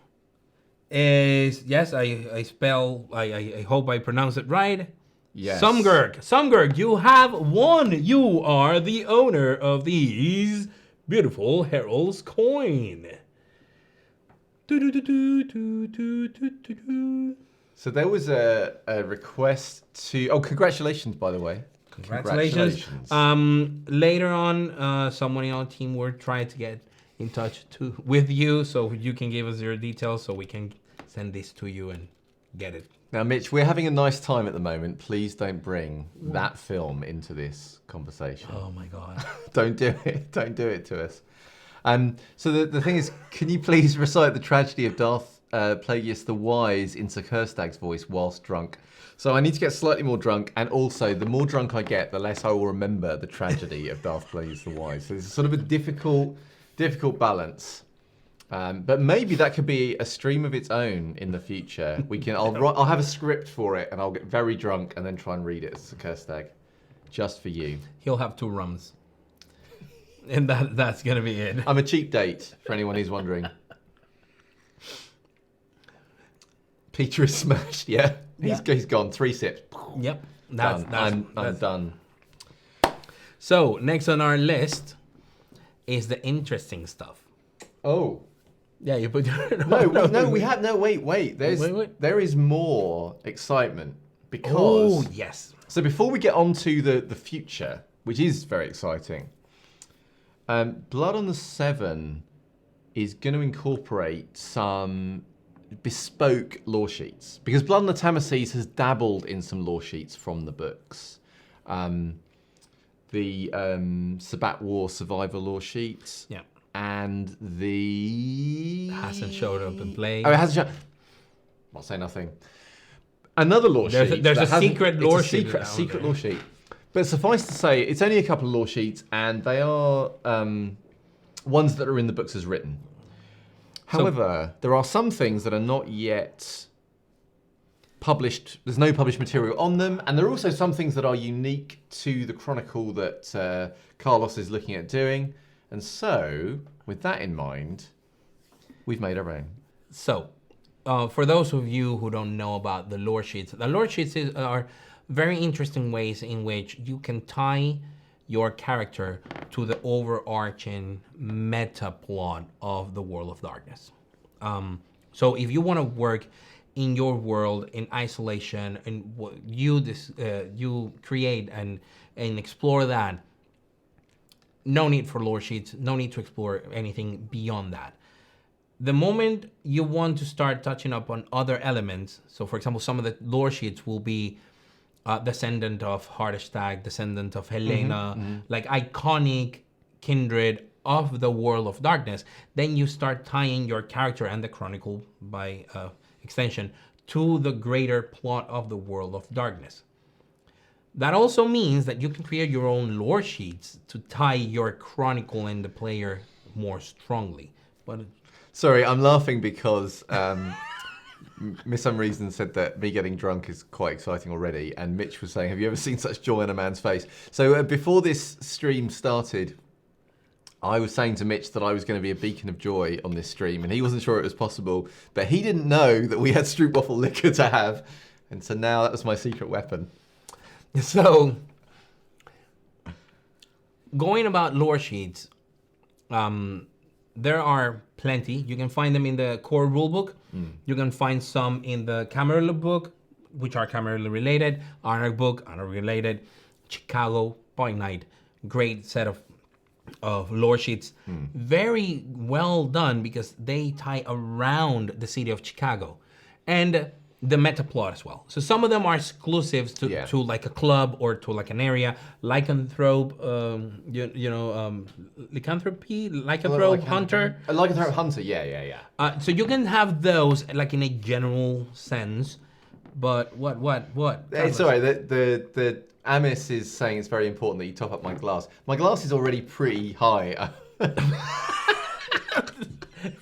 Yes, I hope I pronounce it right. Yes. Sumgurg, you have won. You are the owner of these beautiful Herald's Coin. So there was a request to... Oh, congratulations, by the way. Congratulations. Later on, someone in our team will try to get in touch with you so you can give us your details so we can send this to you and get it. Now, Mitch, we're having a nice time at the moment. Please don't bring that film into this conversation. Oh, my God. Don't do it. Don't do it to us. So the thing is, can you please recite the tragedy of Darth Plagueis the Wise into Kerstag's voice whilst drunk. So I need to get slightly more drunk, and also the more drunk I get, the less I will remember the tragedy of Darth Plagueis the Wise. So it's sort of a difficult balance. But maybe that could be a stream of its own in the future. I'll have a script for it, and I'll get very drunk and then try and read it as a Kerstag, just for you. He'll have 2 rums. And that's going to be it. I'm a cheap date, for anyone who's wondering. Peter is smashed, yeah. He's gone. 3 sips. Yep. I'm done. So, next on our list is the interesting stuff. Oh. Yeah, you put wait. There is more excitement because... Oh, yes. So before we get on to the future, which is very exciting, Blood on the Seven is going to incorporate some bespoke lore sheets, because Blood on the Tamases has dabbled in some lore sheets from the books. The Sabat War Survivor lore sheets. Yeah. And the... Hasn't showed up in play. Oh, it hasn't shown... I'll say nothing. Another lore sheet. There's a secret lore sheet. Secret lore sheet. But suffice to say, it's only a couple of lore sheets, and they are ones that are in the books as written. However, there are some things that are not yet published. There's no published material on them, and there are also some things that are unique to the Chronicle that Carlos is looking at doing. And so, with that in mind, we've made our own. So, for those of you who don't know about the lore sheets are very interesting ways in which you can tie your character to the overarching meta plot of the World of Darkness. So if you want to work in your world in isolation and you create and explore that, no need for lore sheets, no need to explore anything beyond that. The moment you want to start touching up on other elements, so for example, some of the lore sheets will be descendant of Hardestag, descendant of Helena, like iconic kindred of the World of Darkness, then you start tying your character and the Chronicle by extension to the greater plot of the World of Darkness. That also means that you can create your own lore sheets to tie your Chronicle and the player more strongly. But sorry, I'm laughing because Miss Some Reason said that me getting drunk is quite exciting already, and Mitch was saying, have you ever seen such joy on a man's face? So before this stream started, I was saying to Mitch that I was going to be a beacon of joy on this stream, and he wasn't sure it was possible, but he didn't know that we had Stroopwafel liquor to have, and so now that was my secret weapon. So, going about lore sheets, there are plenty. You can find them in the core rulebook. You can find some in the Camarilla book, which are Camarilla related. Anarch book, Anarch related. Chicago by Night, great set of lore sheets. Very well done because they tie around the city of Chicago and the meta plot as well. So some of them are exclusives to like a club or to like an area. Lycanthrope, Lycanthrope Hunter. A Lycanthrope Hunter, yeah. So you can have those like in a general sense, but what? It's all right. The Amis is saying it's very important that you top up my glass. My glass is already pretty high.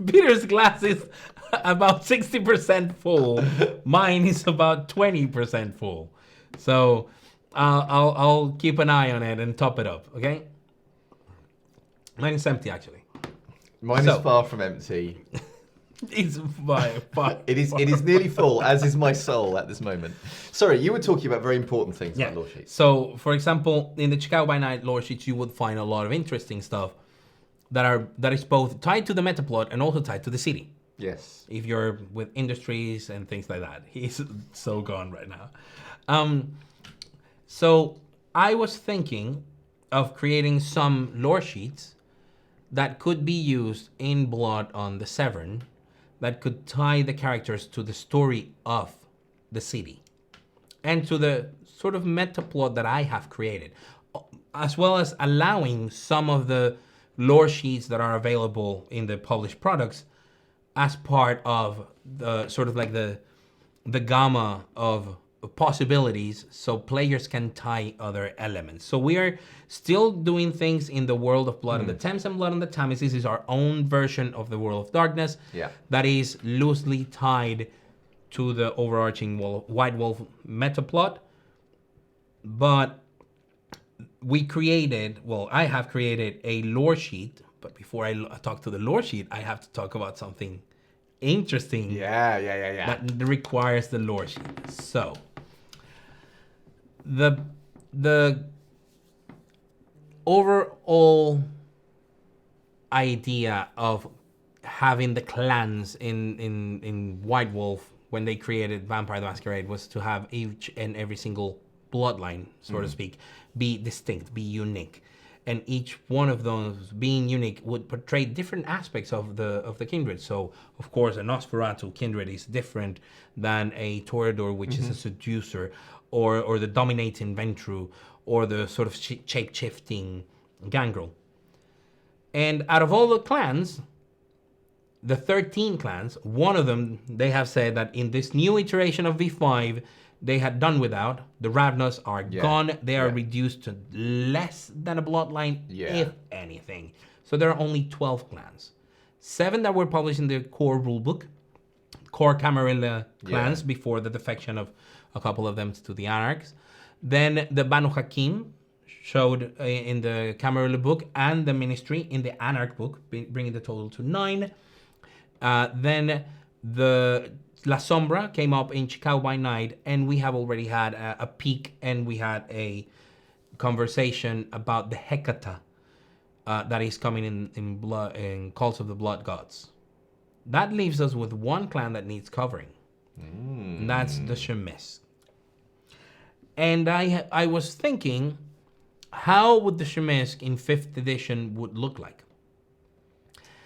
Peter's glass is about 60% full. Mine is about 20% full. So I'll keep an eye on it and top it up, okay? Mine is empty, actually. Mine is far from empty. It's far. It is nearly full, as is my soul at this moment. Sorry, you were talking about very important things about lore sheets. So, for example, in the Chicago by Night lore sheets, you would find a lot of interesting stuff that is both tied to the meta plot and also tied to the city. Yes. If you're with industries and things like that. He's so gone right now. So I was thinking of creating some lore sheets that could be used in Blood on the Severn that could tie the characters to the story of the city and to the sort of meta plot that I have created, as well as allowing some of the lore sheets that are available in the published products as part of the sort of like the gamma of possibilities, so players can tie other elements. So we are still doing things in the world of Blood on the Thames and Blood on the Thames. This is our own version of the World of Darkness that is loosely tied to the overarching White Wolf meta plot. But I have created a lore sheet. But before I talk to the lore sheet, I have to talk about something interesting. That requires the lore sheet. So the overall idea of having the clans in White Wolf when they created Vampire the Masquerade was to have each and every single bloodline, so to speak, be distinct, be unique. And each one of those being unique would portray different aspects of the kindred. So, of course, a Nosferatu kindred is different than a Toreador, which is a seducer, or the dominating Ventru, or the sort of shape-shifting Gangrel. And out of all the clans, the 13 clans, one of them, they have said that in this new iteration of V5, they had done without. The Ravnas are gone. They are reduced to less than a bloodline, if anything. So there are only 12 clans. 7 that were published in the core rulebook, core Camarilla clans, before the defection of a couple of them to the Anarchs. Then the Banu Hakim showed in the Camarilla book, and the Ministry in the Anarch book, bringing the total to 9. Then the La Sombra came up in Chicago by Night, and we have already had a peek, and we had a conversation about the Hecata that is coming in Calls of the Blood Gods. That leaves us with one clan that needs covering. And that's the Shemisk. And I was thinking, how would the Shemisk in 5th edition would look like?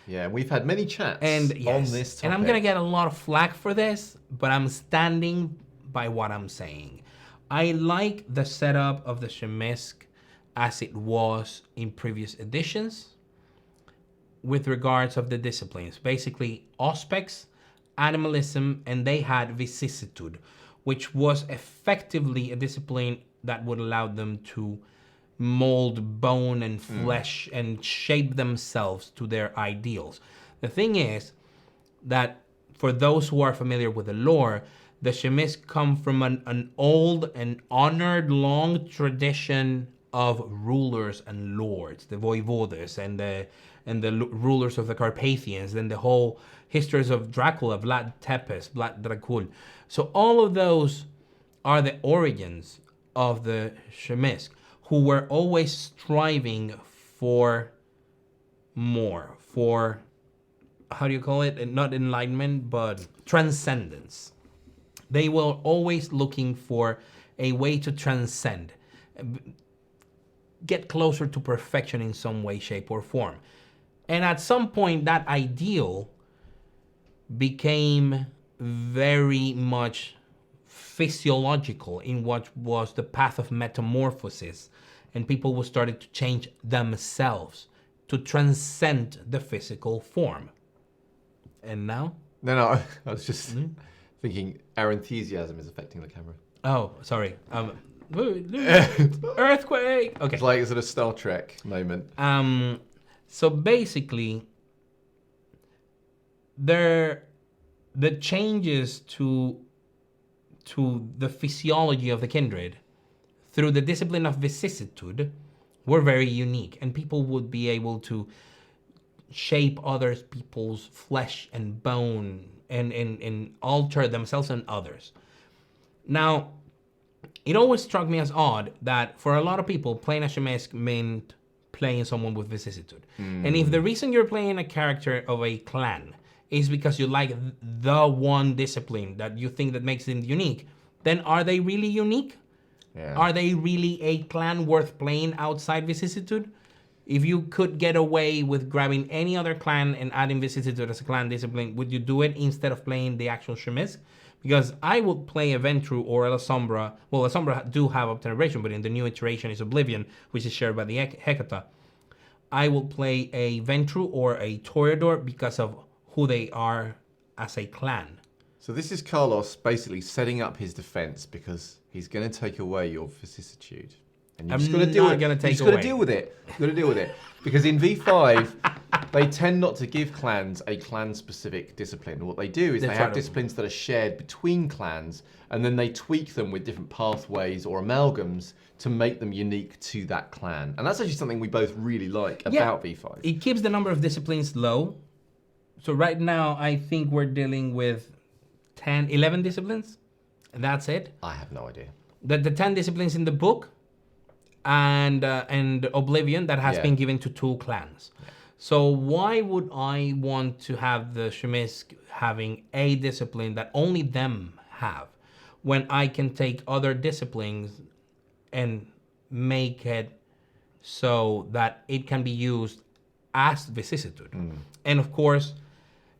Yeah, we've had many chats on this topic. And I'm going to get a lot of flack for this, but I'm standing by what I'm saying. I like the setup of the Shemisk as it was in previous editions with regards of the disciplines. Basically, Auspex, Animalism, and they had Vicissitude, which was effectively a discipline that would allow them to mold bone and flesh and shape themselves to their ideals. The thing is that for those who are familiar with the lore, the Shemisk come from an old and honored long tradition of rulers and lords, the voivodes and the rulers of the Carpathians, and the whole histories of Dracula, Vlad Tepes, Vlad Dracul. So all of those are the origins of the Shemisk, who were always striving for more, for, how do you call it? Not enlightenment, but transcendence. They were always looking for a way to transcend, get closer to perfection in some way, shape, or form. And at some point, that ideal became very much physiological in what was the path of metamorphosis, and people started to change themselves to transcend the physical form. And now? No, I was just thinking our enthusiasm is affecting the camera. Oh, sorry. Earthquake! Okay. It's like a sort of Star Trek moment. So basically, the changes to the physiology of the kindred through the discipline of vicissitude were very unique, and people would be able to shape other people's flesh and bone and alter themselves and others. Now, it always struck me as odd that for a lot of people, playing a Shemisk meant playing someone with vicissitude. And if the reason you're playing a character of a clan is because you like the one discipline that you think that makes them unique, then are they really unique? Yeah. Are they really a clan worth playing outside vicissitude? If you could get away with grabbing any other clan and adding vicissitude as a clan discipline, would you do it instead of playing the actual Shemisk? Because I would play a Ventru or a La Sombra. Well, La Sombra do have Obteneration, but in the new iteration is Oblivion, which is shared by the Hecata. I will play a Ventru or a Toreador because of who they are as a clan. So this is Carlos basically setting up his defense because he's going to take away your vicissitude. And you've just got to deal with it. You've just got to deal with it. You've got to deal with it. Because in V5, they tend not to give clans a clan-specific discipline. What they do is they have disciplines that are shared between clans, and then they tweak them with different pathways or amalgams to make them unique to that clan. And that's actually something we both really like about V5. It keeps the number of disciplines low. So right now, I think we're dealing with 10, 11 disciplines. And that's it. I have no idea. The 10 disciplines in the book and Oblivion that has been given to 2 clans. Yeah. So why would I want to have the Shemisk having a discipline that only them have when I can take other disciplines and make it so that it can be used as vicissitude? And of course,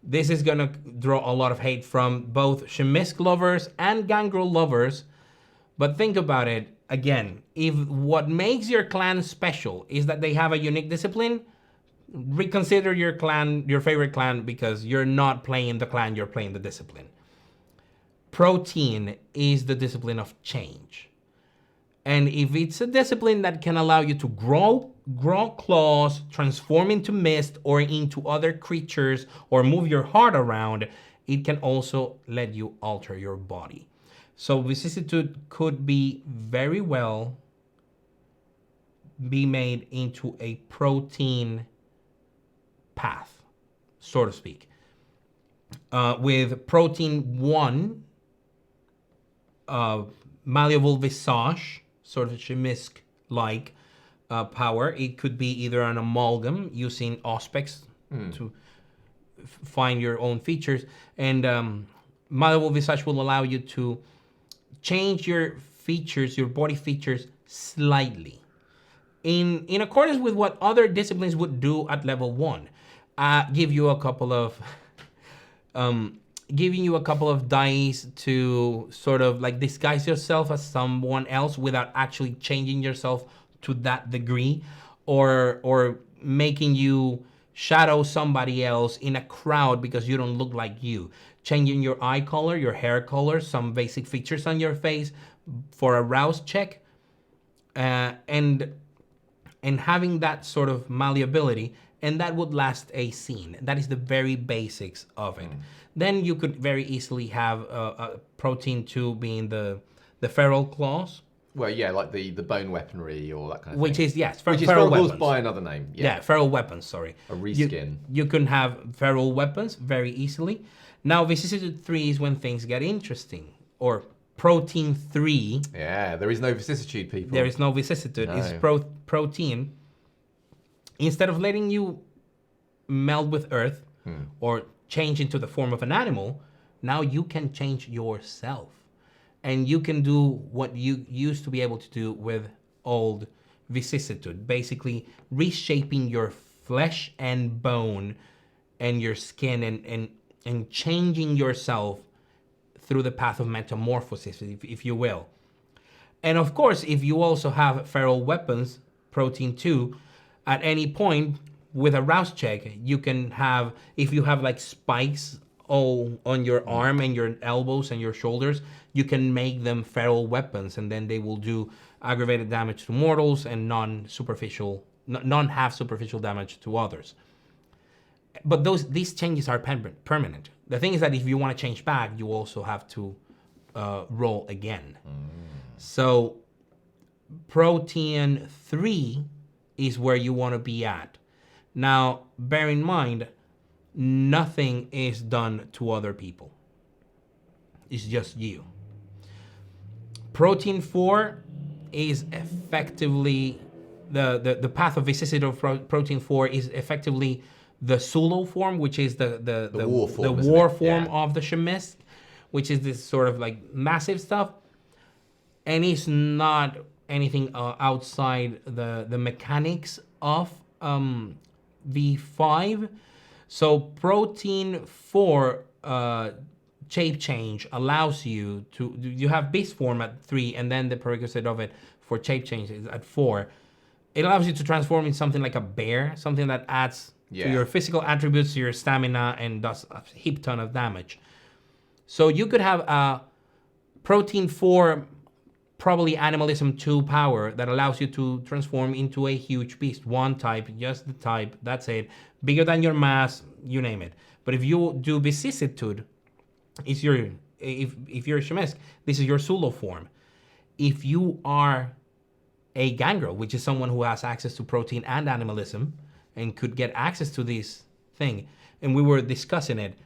this is going to draw a lot of hate from both Shemisk lovers and Gangrel lovers. But think about it. Again, if what makes your clan special is that they have a unique discipline, reconsider your clan, your favorite clan, because you're not playing the clan, you're playing the discipline. Protein is the discipline of change. And if it's a discipline that can allow you to grow claws, transform into mist or into other creatures, or move your heart around, it can also let you alter your body. So vicissitude could be very well be made into a protein path, so to speak. With protein 1, malleable visage, sort of Shemisk-like power. It could be either an amalgam using auspex to find your own features, and malleable visage will allow you to change your features, your body features, slightly, in accordance with what other disciplines would do at level 1. Give you a couple of giving you a couple of dice to sort of like disguise yourself as someone else without actually changing yourself to that degree, or making you shadow somebody else in a crowd because you don't look like you. Changing your eye color, your hair color, some basic features on your face for a rouse check, and having that sort of malleability, and that would last a scene. That is the very basics of it. Then you could very easily have a protein 2 being the feral claws. Well, yeah, like the bone weaponry or that kind of which thing. Is, yes, which is feral weapons. weapons. By another name. Yeah, feral weapons, sorry. A reskin. You can have feral weapons very easily. Now, vicissitude 3 is when things get interesting. Or protein 3. Yeah, there is no vicissitude, people. There is no vicissitude. No. It's protein. Instead of letting you meld with earth or change into the form of an animal, now you can change yourself. And you can do what you used to be able to do with old vicissitude. Basically, reshaping your flesh and bone and your skin and changing yourself through the path of metamorphosis, if you will. And of course, if you also have feral weapons, protein 2, at any point with a rouse check, you can have, if you have like spikes on your arm and your elbows and your shoulders, you can make them feral weapons, and then they will do aggravated damage to mortals and non-half superficial damage to others. But these changes are permanent. The thing is that if you want to change back, you also have to roll again. So protein 3 is where you want to be at. Now, bear in mind, nothing is done to other people. It's just you. Protein 4 is effectively the path of vicissitude of protein 4 is effectively the Sulu form, which is the war form of the Shemisk, which is this sort of like massive stuff, and it's not anything outside the mechanics of V5. So protein 4 shape change allows you to, you have beast form at 3, and then the prerequisite of it for shape change is at 4. It allows you to transform in something like a bear, something that adds to your physical attributes, to your stamina, and does a heap ton of damage. So you could have a Protein 4, probably Animalism 2 power that allows you to transform into a huge beast. One type, just the type, that's it. Bigger than your mass, you name it. But if you do Vicissitude, if you're a Shemisk, this is your Sulu form. If you are a Gangrel, which is someone who has access to protein and animalism and could get access to this thing, and we were discussing it,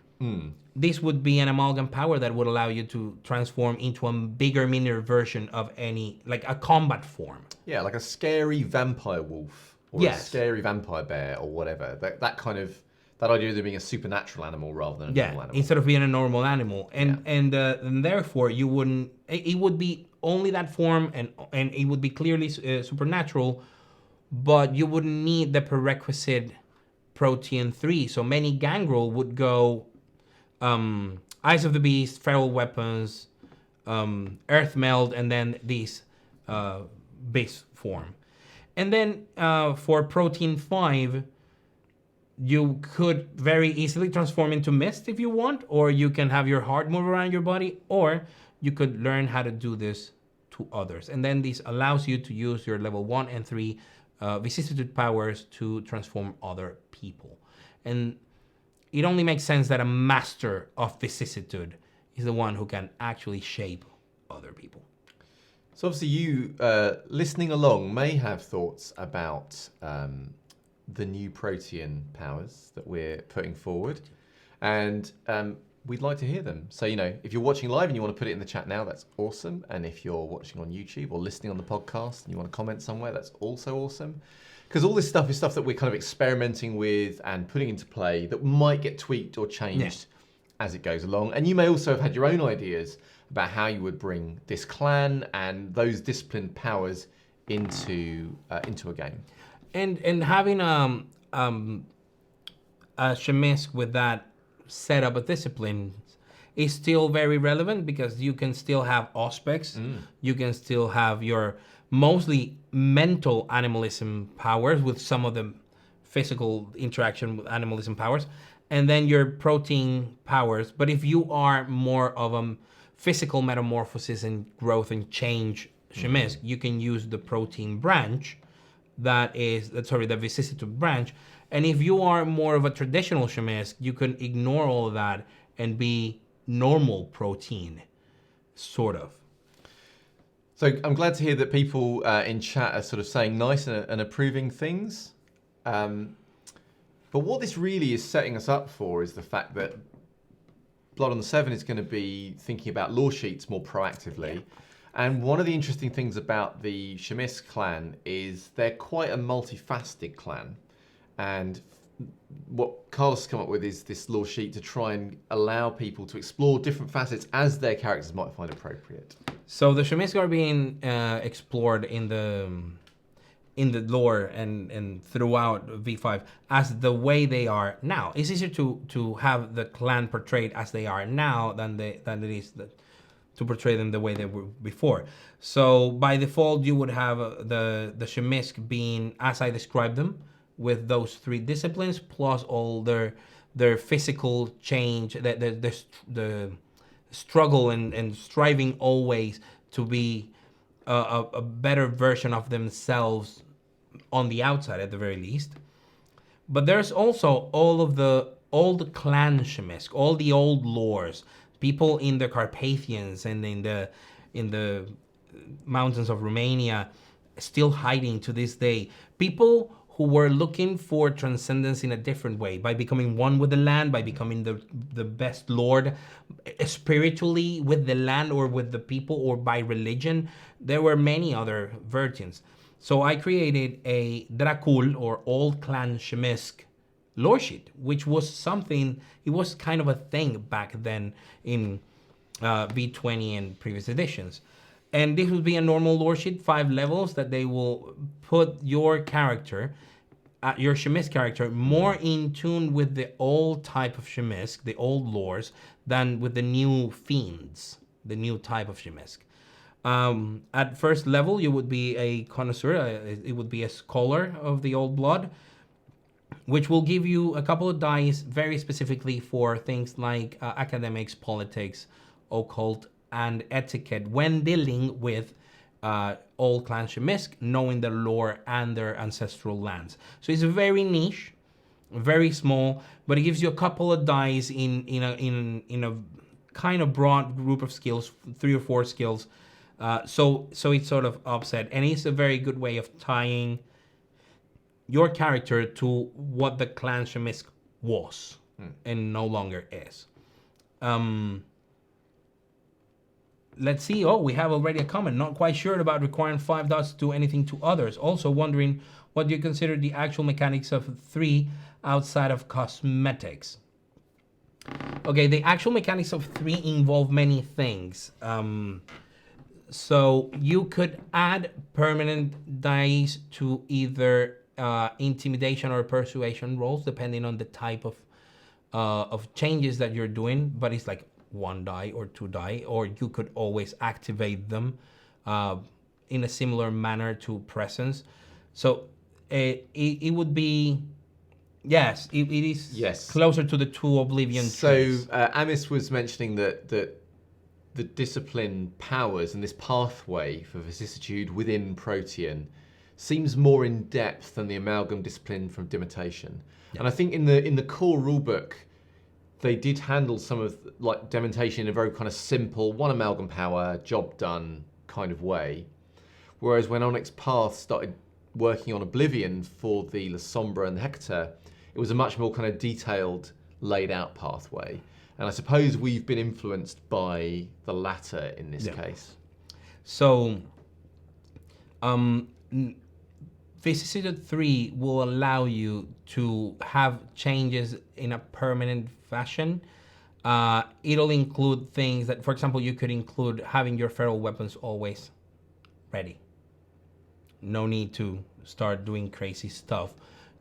this would be an amalgam power that would allow you to transform into a bigger, miniature version of any, like a combat form. Yeah, like a scary vampire wolf or a scary vampire bear or whatever. That idea of there being a supernatural animal rather than a normal animal. Instead of being a normal animal. And therefore, you wouldn't, it would be only that form and it would be clearly supernatural, but you wouldn't need the prerequisite Protein 3. So many Gangrel would go Eyes of the Beast, Feral Weapons, Earth Meld, and then these base form. And then for Protein 5, you could very easily transform into Mist if you want, or you can have your heart move around your body, or you could learn how to do this to others. And then this allows you to use your level 1 and 3 vicissitude powers to transform other people. And it only makes sense that a master of vicissitude is the one who can actually shape other people. So obviously you, listening along, may have thoughts about the new Protean powers that we're putting forward. And we'd like to hear them. So, if you're watching live and you want to put it in the chat now, that's awesome. And if you're watching on YouTube or listening on the podcast and you want to comment somewhere, that's also awesome. Because all this stuff is stuff that we're kind of experimenting with and putting into play that might get tweaked or changed as it goes along. And you may also have had your own ideas about how you would bring this clan and those disciplined powers into a game. And having a Shemisk with that setup of disciplines is still very relevant because you can still have Auspex, you can still have your mostly mental animalism powers with some of the physical interaction with animalism powers, and then your protein powers. But if you are more of a physical metamorphosis and growth and change Shemisk, you can use the protein branch, the vicissitude branch. And if you are more of a traditional Shemisk, you can ignore all of that and be normal protein, sort of. So I'm glad to hear that people in chat are sort of saying nice and approving things. But what this really is setting us up for is the fact that Blood on the Seven is going to be thinking about lore sheets more proactively. Yeah. And one of the interesting things about the Shemisk clan is they're quite a multifaceted clan. And what Carlos has come up with is this lore sheet to try and allow people to explore different facets as their characters might find appropriate. So the Shemisk are being explored in the lore and throughout V5 as the way they are now. It's easier to have the clan portrayed as they are now than it is to portray them the way they were before. So by default, you would have the Shemisk being as I described them, with those 3 disciplines plus all their physical change, the struggle and striving always to be a better version of themselves on the outside at the very least. But there's also all the old clan Shemisk, all the old lores, people in the Carpathians and in the mountains of Romania still hiding to this day. People who were looking for transcendence in a different way, by becoming one with the land, by becoming the best lord, spiritually with the land or with the people or by religion. There were many other versions. So I created a Dracul or Old Clan Shemisk lore sheet, which was something, it was kind of a thing back then in V20 and previous editions. And this would be a normal lore sheet, 5 levels, that they will put your character, your Shemisk character, more in tune with the old type of Shemisk, the old lores, than with the new fiends, the new type of Shemisk. At first level, you would be a connoisseur, it would be a scholar of the old blood. which will give you a couple of dice very specifically for things like academics, politics, occult, and etiquette when dealing with old Clan Shemisk, knowing their lore and their ancestral lands. So it's very niche, very small, but it gives you a couple of dice in a kind of broad group of skills, 3 or 4 skills. So it's sort of offset, and it's a very good way of tying your character to what the Clan Shemisk was and no longer is. Let's see. Oh, we have already a comment. Not quite sure about requiring 5 dots to do anything to others. Also wondering what you consider the actual mechanics of 3 outside of cosmetics. Okay, the actual mechanics of 3 involve many things. So you could add permanent dice to either intimidation or persuasion rolls, depending on the type of changes that you're doing. But it's like 1 die or 2 die, or you could always activate them in a similar manner to presence. So it would be, yes, it is closer to the 2 Oblivion trees. So Amis was mentioning that the discipline powers and this pathway for vicissitude within Protean seems more in depth than the amalgam discipline from Dementation. Yeah. And I think in the core rulebook, they did handle some of like Dementation in a very kind of simple 1 amalgam power, job done kind of way. Whereas when Onyx Path started working on Oblivion for the La Sombra and the Hector, it was a much more kind of detailed, laid out pathway. And I suppose we've been influenced by the latter in this case. So, Vicissitude 3 will allow you to have changes in a permanent fashion. It'll include things that, for example, you could include having your feral weapons always ready. No need to start doing crazy stuff.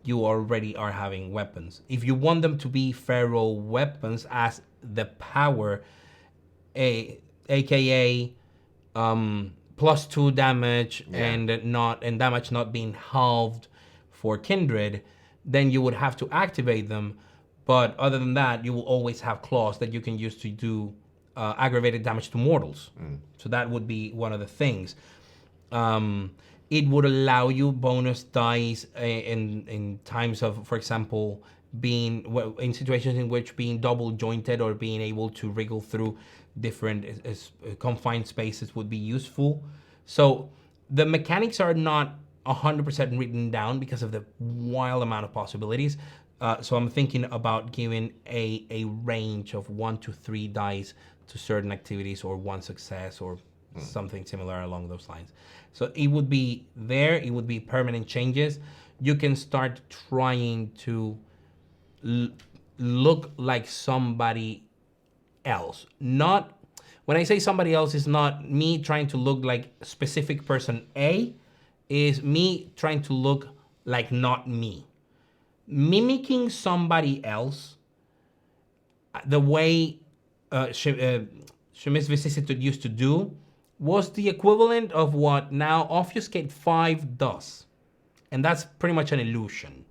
You already are having weapons. If you want them to be feral weapons as the power, aka +2 damage and damage not being halved for Kindred, then you would have to activate them. But other than that, you will always have claws that you can use to do aggravated damage to mortals. So that would be one of the things. It would allow you bonus dice in times of, for example, being in situations in which being double jointed or being able to wriggle through different confined spaces would be useful. So the mechanics are not 100% written down because of the wild amount of possibilities. So I'm thinking about giving a range of 1 to 3 dice to certain activities, or 1 success, or something similar along those lines. So it would be there, it would be permanent changes. You can start trying to look like somebody else. Not, when I say somebody else, it's not me trying to look like specific person A, is me trying to look like not me. Mimicking somebody else, the way Shemisk Vicissitude used to do, was the equivalent of what now Obfuscate 5 does. And that's pretty much an illusion.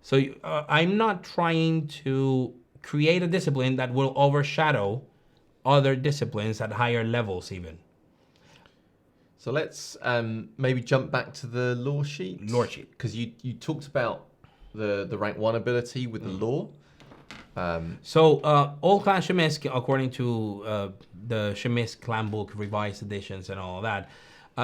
So I'm not trying to create a discipline that will overshadow other disciplines at higher levels even. So let's maybe jump back to the lore sheet. Lore sheet. Because you talked about the rank 1 ability with the lore. So all Clan Shemisk, according to the Shemisk Clan Book revised editions and all of that,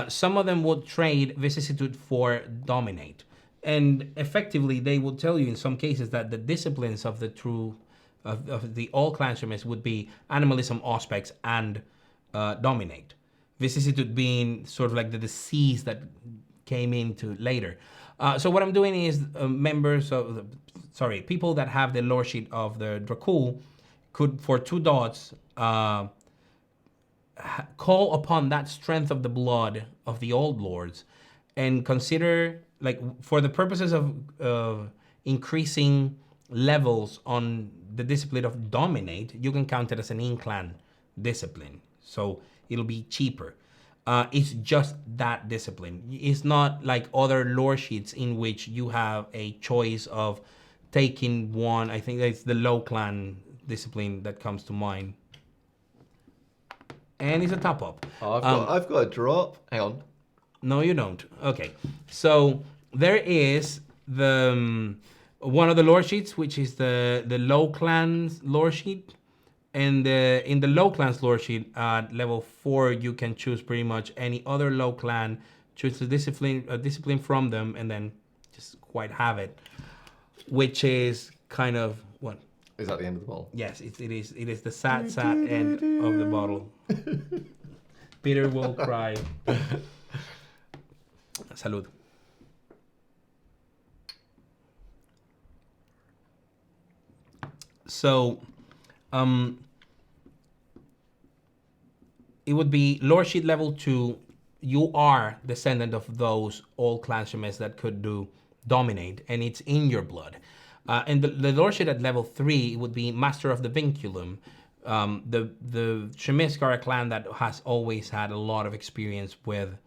some of them would trade Vicissitude for Dominate. And effectively, they would tell you in some cases that the disciplines of the true, of the all Clan Shemisk would be Animalism, Auspex, and Dominate. Vicissitude being sort of like the disease that came into later. So what I'm doing is people that have the lore sheet of the Dracul could, for 2 dots, call upon that strength of the blood of the old lords and consider, like, for the purposes of increasing levels on the discipline of Dominate, you can count it as an in-clan discipline. So it'll be cheaper. It's just that discipline. It's not like other lore sheets in which you have a choice of taking one. I think it's the low clan discipline that comes to mind. And it's a top up. Oh, I've got a drop. Hang on. No, you don't. Okay. So there is the one of the lore sheets, which is the low clans lore sheet. And in the low clans lore sheet at level 4, you can choose pretty much any other low clan, choose a discipline from them, and then just quite have it. Which is kind of what? Is that the end of the bottle? Yes, it is. It is the sad end of the bottle. Peter will cry. Salud. So, it would be lore sheet level 2. You are descendant of those old clan Shemes that could do dominate, and it's in your blood. And the lore sheet at level 3 would be Master of the Vinculum. The Shemes are a clan that has always had a lot of experience with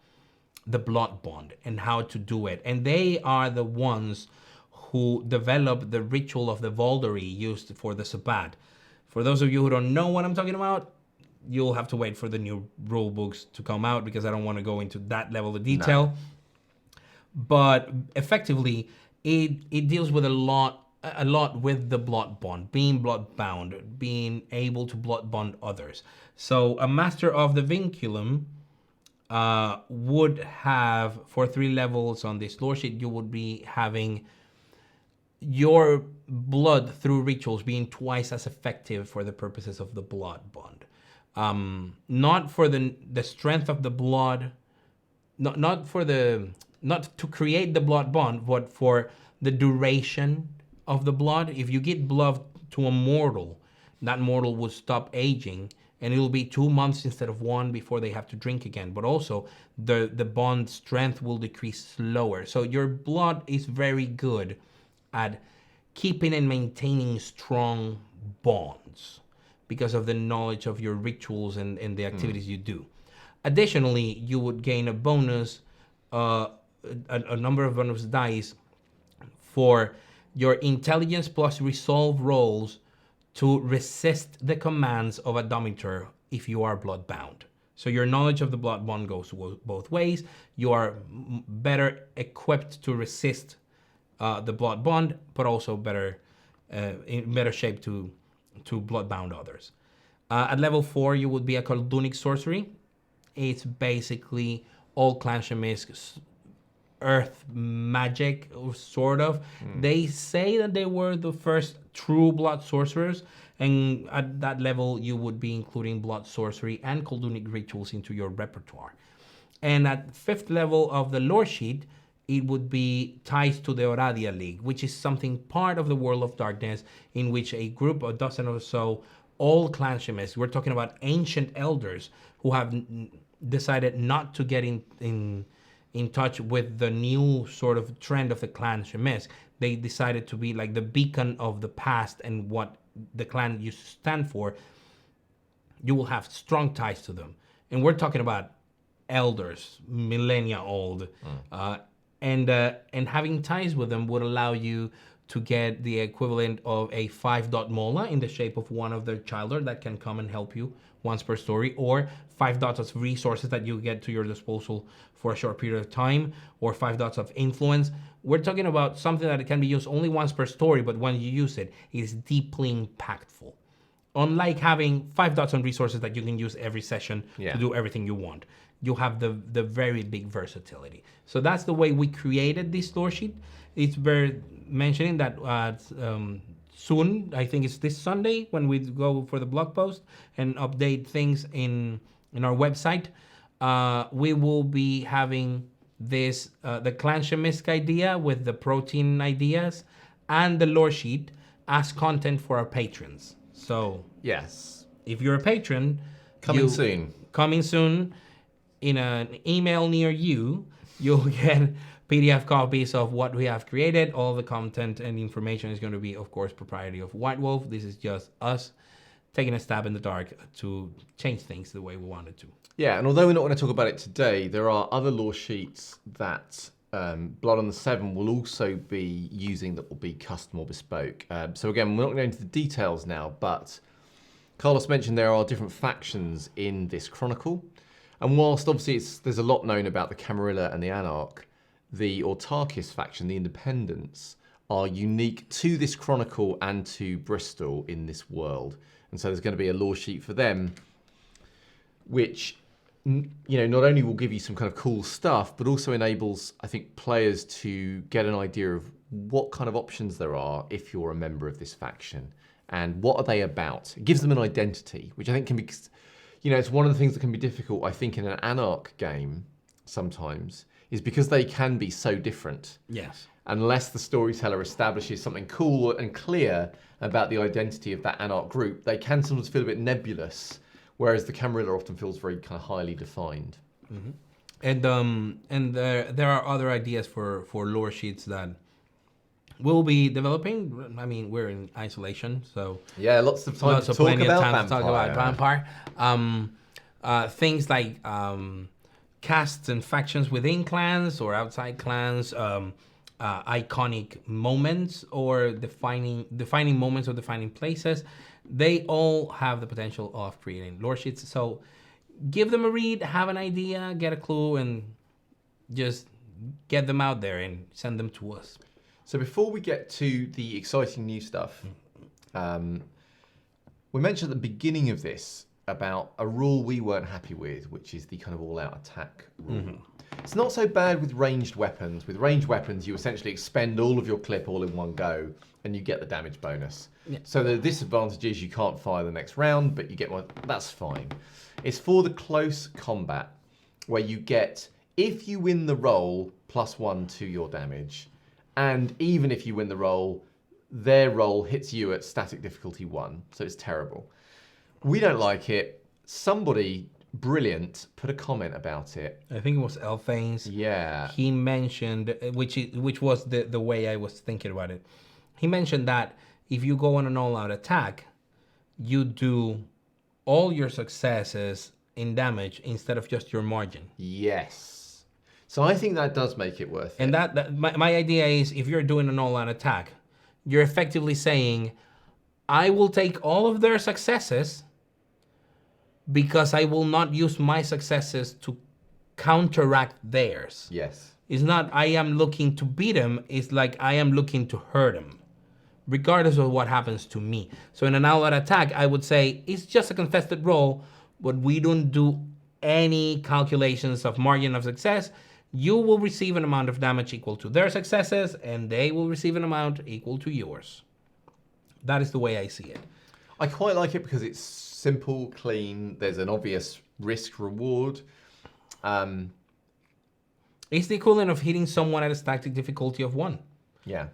the blood bond and how to do it. And they are the ones who developed the ritual of the Voldery used for the Sabbat. For those of you who don't know what I'm talking about, you'll have to wait for the new rule books to come out because I don't want to go into that level of detail. No. But effectively, it deals with a lot with the blood bond, being blood bound, being able to blood bond others. So a Master of the Vinculum would have, for 3 levels on this lore sheet, you would be having your blood through rituals being twice as effective for the purposes of the blood bond. Not for the strength of the blood, not to create the blood bond, but for the duration of the blood. If you give blood to a mortal, that mortal will stop aging, and it will be 2 months instead of 1 before they have to drink again. But also, the bond strength will decrease slower. So your blood is very good at keeping and maintaining strong bonds because of the knowledge of your rituals and the activities you do. Additionally, you would gain a bonus, a number of bonus dice for your intelligence plus resolve rolls to resist the commands of a Dominator if you are blood bound. So your knowledge of the blood bond goes both ways. You are better equipped to resist the blood bond, but also in better shape to blood bound others. At level 4, you would be a Koldunic sorcery. It's basically all Clan Shemes earth magic, sort of. They say that they were the first true blood sorcerers, and at that level you would be including blood sorcery and Koldunic rituals into your repertoire. And at 5th level of the lore sheet, it would be ties to the Oradia League, which is something part of the World of Darkness, in which a group, a dozen or so, all Clan Shemes, we're talking about ancient elders who have decided not to get in touch with the new sort of trend of the Clan Shemes. They decided to be like the beacon of the past and what the clan used to stand for. You will have strong ties to them. And we're talking about elders, millennia old. And having ties with them would allow you to get the equivalent of a 5-dot mola in the shape of one of their children that can come and help you once per story, or 5 dots of resources that you get to your disposal for a short period of time, or 5 dots of influence. We're talking about something that can be used only once per story, but when you use it, it's deeply impactful. Unlike having 5 dots on resources that you can use every session to do everything you want. You have the very big versatility. So that's the way we created this lore sheet. It's worth mentioning that soon, I think it's this Sunday, when we go for the blog post and update things in our website, we will be having this, the Clan Shemes idea with the protein ideas and the lore sheet as content for our patrons. So yes, if you're a patron, coming soon in an email near you, you'll get PDF copies of what we have created. All the content and information is going to be, of course, proprietary of White Wolf. This is just us taking a stab in the dark to change things the way we wanted to. Yeah, and although we're not going to talk about it today, there are other lore sheets that Blood on the Seven will also be using that will be custom or bespoke. So again, we're not going into the details now, but Carlos mentioned there are different factions in this Chronicle. And whilst obviously there's a lot known about the Camarilla and the Anarch, the Autarchist faction, the Independents, are unique to this Chronicle and to Bristol in this world. And so there's going to be a lore sheet for them, which not only will give you some kind of cool stuff, but also enables, I think, players to get an idea of what kind of options there are if you're a member of this faction and what are they about. It gives them an identity, which I think can be, it's one of the things that can be difficult, I think, in an Anarch game sometimes, is because they can be so different. Yes. Unless the storyteller establishes something cool and clear about the identity of that Anarch group, they can sometimes feel a bit nebulous. Whereas the Camarilla often feels very kind of highly defined. Mm-hmm. And there are other ideas for lore sheets that we'll be developing. I mean, we're in isolation, so yeah, lots of time to talk about Vampire. Things like castes and factions within clans or outside clans, iconic moments or defining moments or defining places. They all have the potential of creating lore sheets. So give them a read, have an idea, get a clue, and just get them out there and send them to us. So before we get to the exciting new stuff, we mentioned at the beginning of this about a rule we weren't happy with, which is the kind of all-out attack rule. Mm-hmm. It's not so bad with ranged weapons. With ranged weapons, you essentially expend all of your clip all in one go, and you get the damage bonus. Yeah. So the disadvantage is you can't fire the next round, but you get one. That's fine. It's for the close combat, where you get, if you win the roll, +1 to your damage, and even if you win the roll, their roll hits you at static difficulty 1, so it's terrible. We don't like it. Somebody brilliant put a comment about it. I think it was Elthanes. Yeah. He mentioned, which was the way I was thinking about it. He mentioned that if you go on an all-out attack, you do all your successes in damage instead of just your margin. Yes. So I think that does make it worth it. And that my idea is, if you're doing an all-out attack, you're effectively saying, I will take all of their successes because I will not use my successes to counteract theirs. Yes. It's not I am looking to beat them, it's like I am looking to hurt them, regardless of what happens to me. So in an all-out attack, I would say it's just a contested roll, but we don't do any calculations of margin of success. You will receive an amount of damage equal to their successes, and they will receive an amount equal to yours. That is the way I see it. I quite like it because it's simple, clean. There's an obvious risk-reward. It's the equivalent of hitting someone at a static difficulty of 1. Yeah.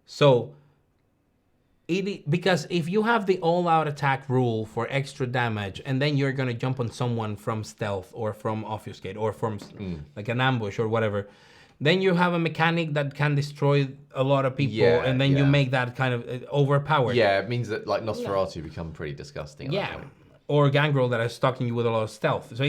So, because if you have the all-out attack rule for extra damage, and then you're going to jump on someone from stealth or from obfuscate or from like an ambush or whatever, then you have a mechanic that can destroy a lot of people, and then you make that kind of overpowered. Yeah, it means that like Nosferatu become pretty disgusting. At that point. Or Gangrel that is stalking you with a lot of stealth. So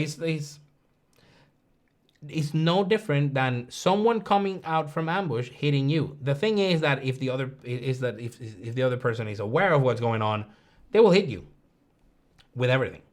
it's no different than someone coming out from ambush hitting you. The thing is that if the other person is aware of what's going on, they will hit you with everything.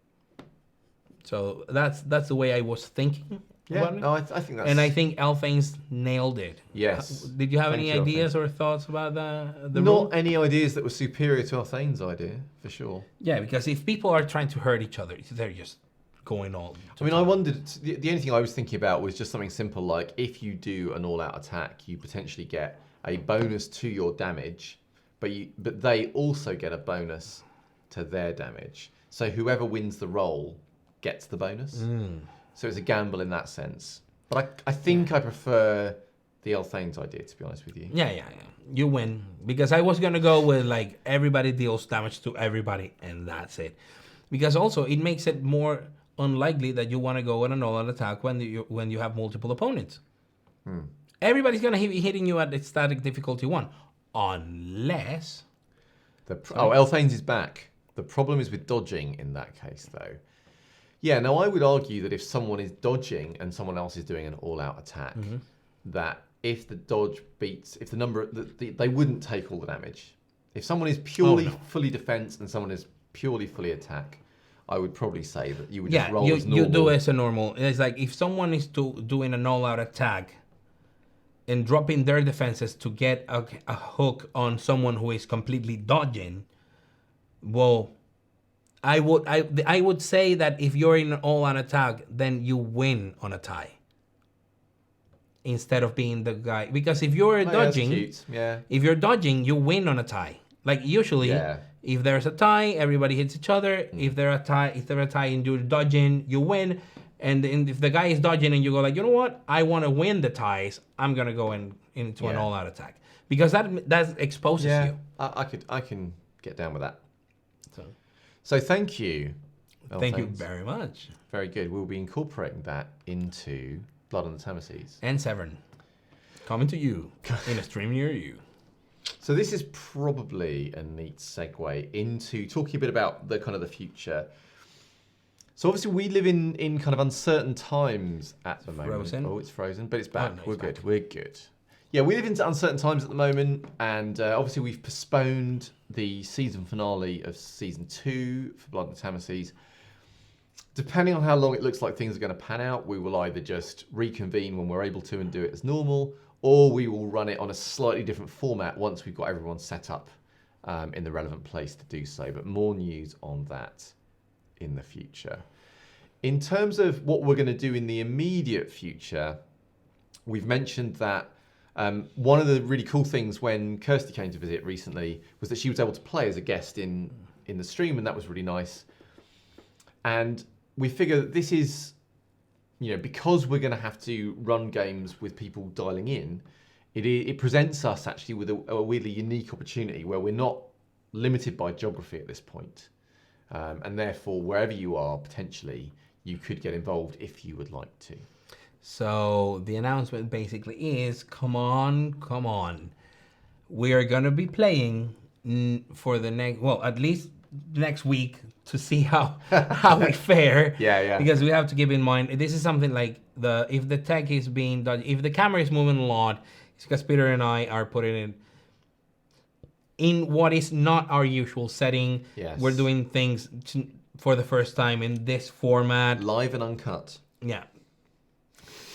So that's the way I was thinking. Yeah, no, I think that's... And I think Elthanes nailed it. Yes. Did you have any ideas or thoughts about the Not rule? any ideas that were superior to Elthanes' idea, for sure. Yeah, because if people are trying to hurt each other, they're just going all... I mean, I wondered... The only thing I was thinking about was just something simple like, if you do an all-out attack, you potentially get a bonus to your damage, but they also get a bonus to their damage. So whoever wins the roll gets the bonus. So it's a gamble in that sense. But I think I prefer the Elthanes idea, to be honest with you. Yeah. You win. Because I was going to go with, like, everybody deals damage to everybody, and that's it. Because also, it makes it more unlikely that you want to go on an all-out attack when you have multiple opponents. Everybody's going to be hitting you at static difficulty 1. Unless... Elthanes is back. The problem is with dodging in that case, though. Yeah, now I would argue that if someone is dodging and someone else is doing an all-out attack, that if the dodge beats, if the number, they wouldn't take all the damage. If someone is purely fully defense and someone is purely fully attack, I would probably say that you would just roll as normal. You do as a normal. It's like if someone is doing an all-out attack and dropping their defenses to get a hook on someone who is completely dodging, well, I would say that if you're in an all-out attack, then you win on a tie. Instead of being the guy, because if you're dodging, if you're dodging, you win on a tie. Like usually, if there's a tie, everybody hits each other. If they're a tie, and you're dodging, you win. And if the guy is dodging and you go like, you know what, I want to win the ties, I'm gonna go into an all-out attack because that exposes you. I can get down with that. So thank you. Thank you very much. Very good. We'll be incorporating that into Blood on the Thameses. And Severn. Coming to you in a stream near you. So this is probably a neat segue into talking a bit about the kind of the future. So obviously we live in kind of uncertain times at the moment. Frozen. Oh, it's frozen, but it's back. No, We're good. We're good. Yeah, we live into uncertain times at the moment, and obviously we've postponed the season finale of season 2 for Blood on the Thameses. Depending on how long it looks like things are going to pan out, we will either just reconvene when we're able to and do it as normal, or we will run it on a slightly different format once we've got everyone set up in the relevant place to do so. But more news on that in the future. In terms of what we're going to do in the immediate future, we've mentioned that one of the really cool things when Kirsty came to visit recently was that she was able to play as a guest in the stream, and that was really nice. And we figure that this is, because we're going to have to run games with people dialing in, it presents us actually with a weirdly unique opportunity where we're not limited by geography at this point. And therefore, wherever you are, potentially, you could get involved if you would like to. So the announcement basically is, come on. We are going to be playing for the at least next week to see how we fare. Yeah. Because we have to keep in mind, this is something like if the tech is being done, if the camera is moving a lot, it's because Peter and I are putting it in what is not our usual setting. Yes. We're doing things for the first time in this format. Live and uncut. Yeah.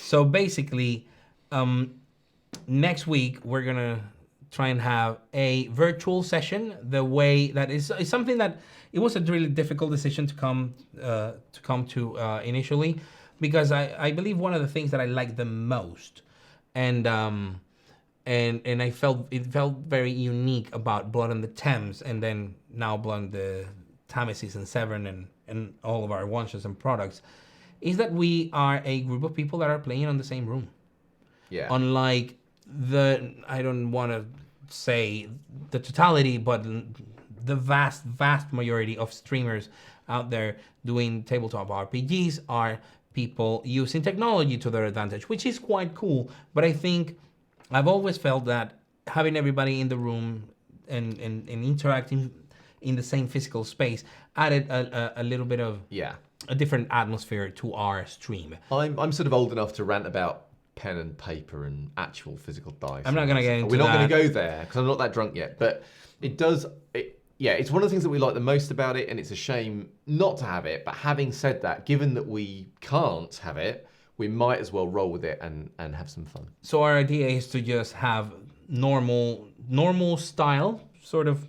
So basically, next week we're gonna try and have a virtual session. The way that is something that it was a really difficult decision to come to initially, because I believe one of the things that I like the most, and I felt very unique about Blood on the Thames, and then now Blood on the Thameses and Severn and all of our one-shots and products, is that we are a group of people that are playing on the same room. Yeah. Unlike I don't want to say the totality, but the vast majority of streamers out there doing tabletop RPGs are people using technology to their advantage, which is quite cool. But I think I've always felt that having everybody in the room and interacting in the same physical space added a little bit of a different atmosphere to our stream. I'm sort of old enough to rant about pen and paper and actual physical dice. I'm not going to get into We're not going to go there because I'm not that drunk yet. But it's one of the things that we like the most about it, and it's a shame not to have it. But having said that, given that we can't have it, we might as well roll with it and have some fun. So our idea is to just have normal style sort of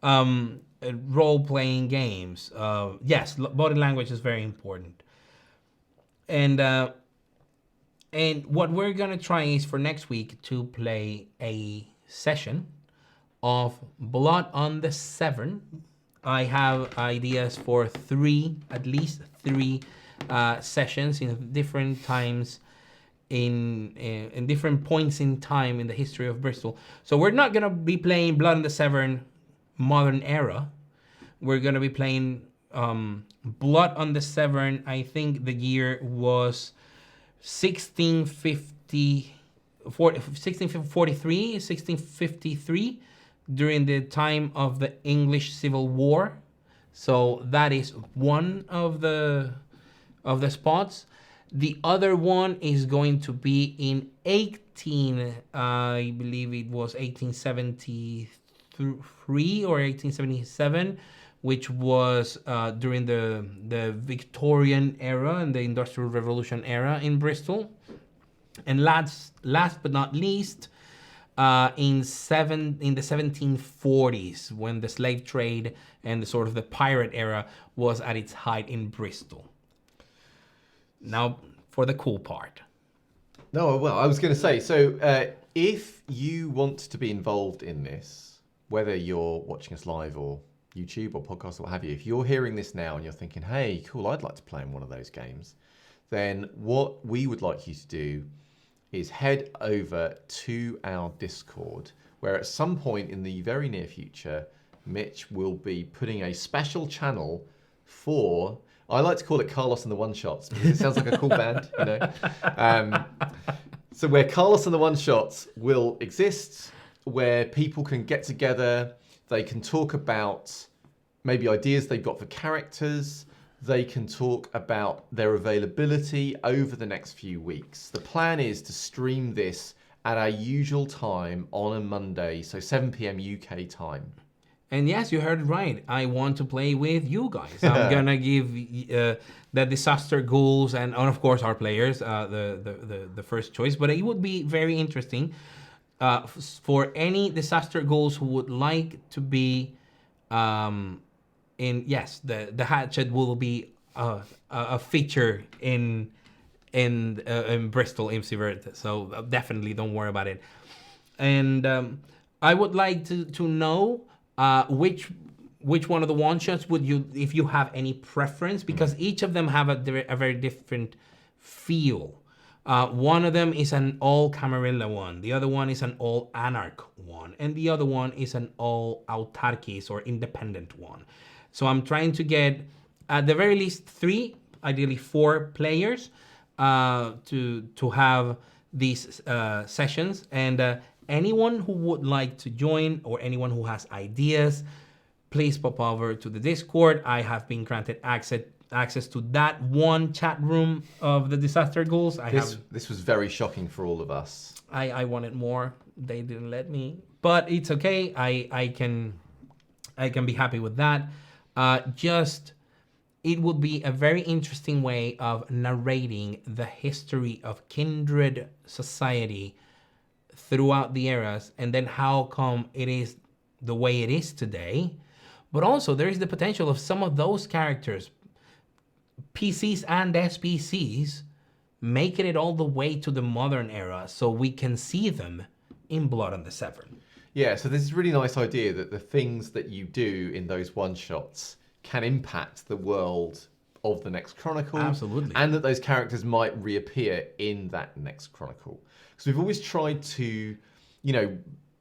role-playing games. Yes, body language is very important. And what we're gonna try is for next week to play a session of Blood on the Severn. I have ideas for at least three sessions in different times, in different points in time in the history of Bristol. So we're not gonna be playing Blood on the Severn modern era. We're gonna be playing Blood on the Severn. I think the year was 1653 during the time of the English Civil War. So that is one of the spots. The other one is going to be in I believe it was 1873 or 1877, which was during the Victorian era and the Industrial Revolution era in Bristol. And last but not least, in the 1740s, when the slave trade and the sort of the pirate era was at its height in Bristol. Now, for the cool part. No, well, I was going to say, so if you want to be involved in this, whether you're watching us live or YouTube or podcast or what have you, if you're hearing this now and you're thinking, hey, cool, I'd like to play in one of those games, then what we would like you to do is head over to our Discord, where at some point in the very near future, Mitch will be putting a special channel for, I like to call it Carlos and the One Shots, because it sounds like a cool band, you know. So where Carlos and the One Shots will exist, where people can get together, they can talk about maybe ideas they've got for characters, they can talk about their availability over the next few weeks. The plan is to stream this at our usual time on a Monday, so 7 p.m. UK time. And yes, you heard it right. I want to play with you guys. I'm gonna give the Disaster Ghouls and of course our players the first choice. But it would be very interesting for any Disaster Ghouls who would like to be the hatchet will be a feature in Bristol MC Vert. So definitely don't worry about it. And I would like to know which one of the one shots would you, if you have any preference, because each of them have a very different feel. One of them is an all Camarilla one, the other one is an all Anarch one, and the other one is an all Autarkis or independent one. So I'm trying to get at the very least 3, ideally 4 players to have these sessions, and anyone who would like to join or anyone who has ideas, please pop over to the Discord. I have been granted access to that one chat room of the Disaster Ghouls. This was very shocking for all of us. I wanted more. They didn't let me, but it's okay. I can be happy with that. It would be a very interesting way of narrating the history of kindred society throughout the eras, and then how come it is the way it is today. But also there is the potential of some of those characters, PCs and SPCs, making it all the way to the modern era so we can see them in Blood on the Severn. Yeah, so this is a really nice idea that the things that you do in those one-shots can impact the world of the next Chronicle. Absolutely. And that those characters might reappear in that next Chronicle. Because we've always tried to,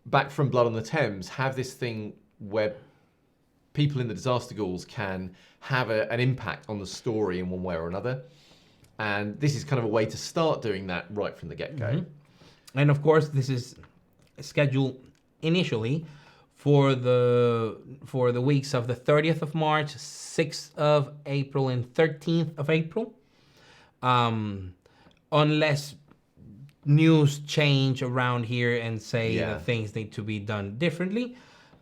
back from Blood on the Thames, have this thing where people in the Disaster Ghouls can have an impact on the story in one way or another. And this is kind of a way to start doing that right from the get-go. Mm-hmm. And of course, this is scheduled initially for the weeks of the 30th of March, 6th of April, and 13th of April. Unless news change around here and say that things need to be done differently.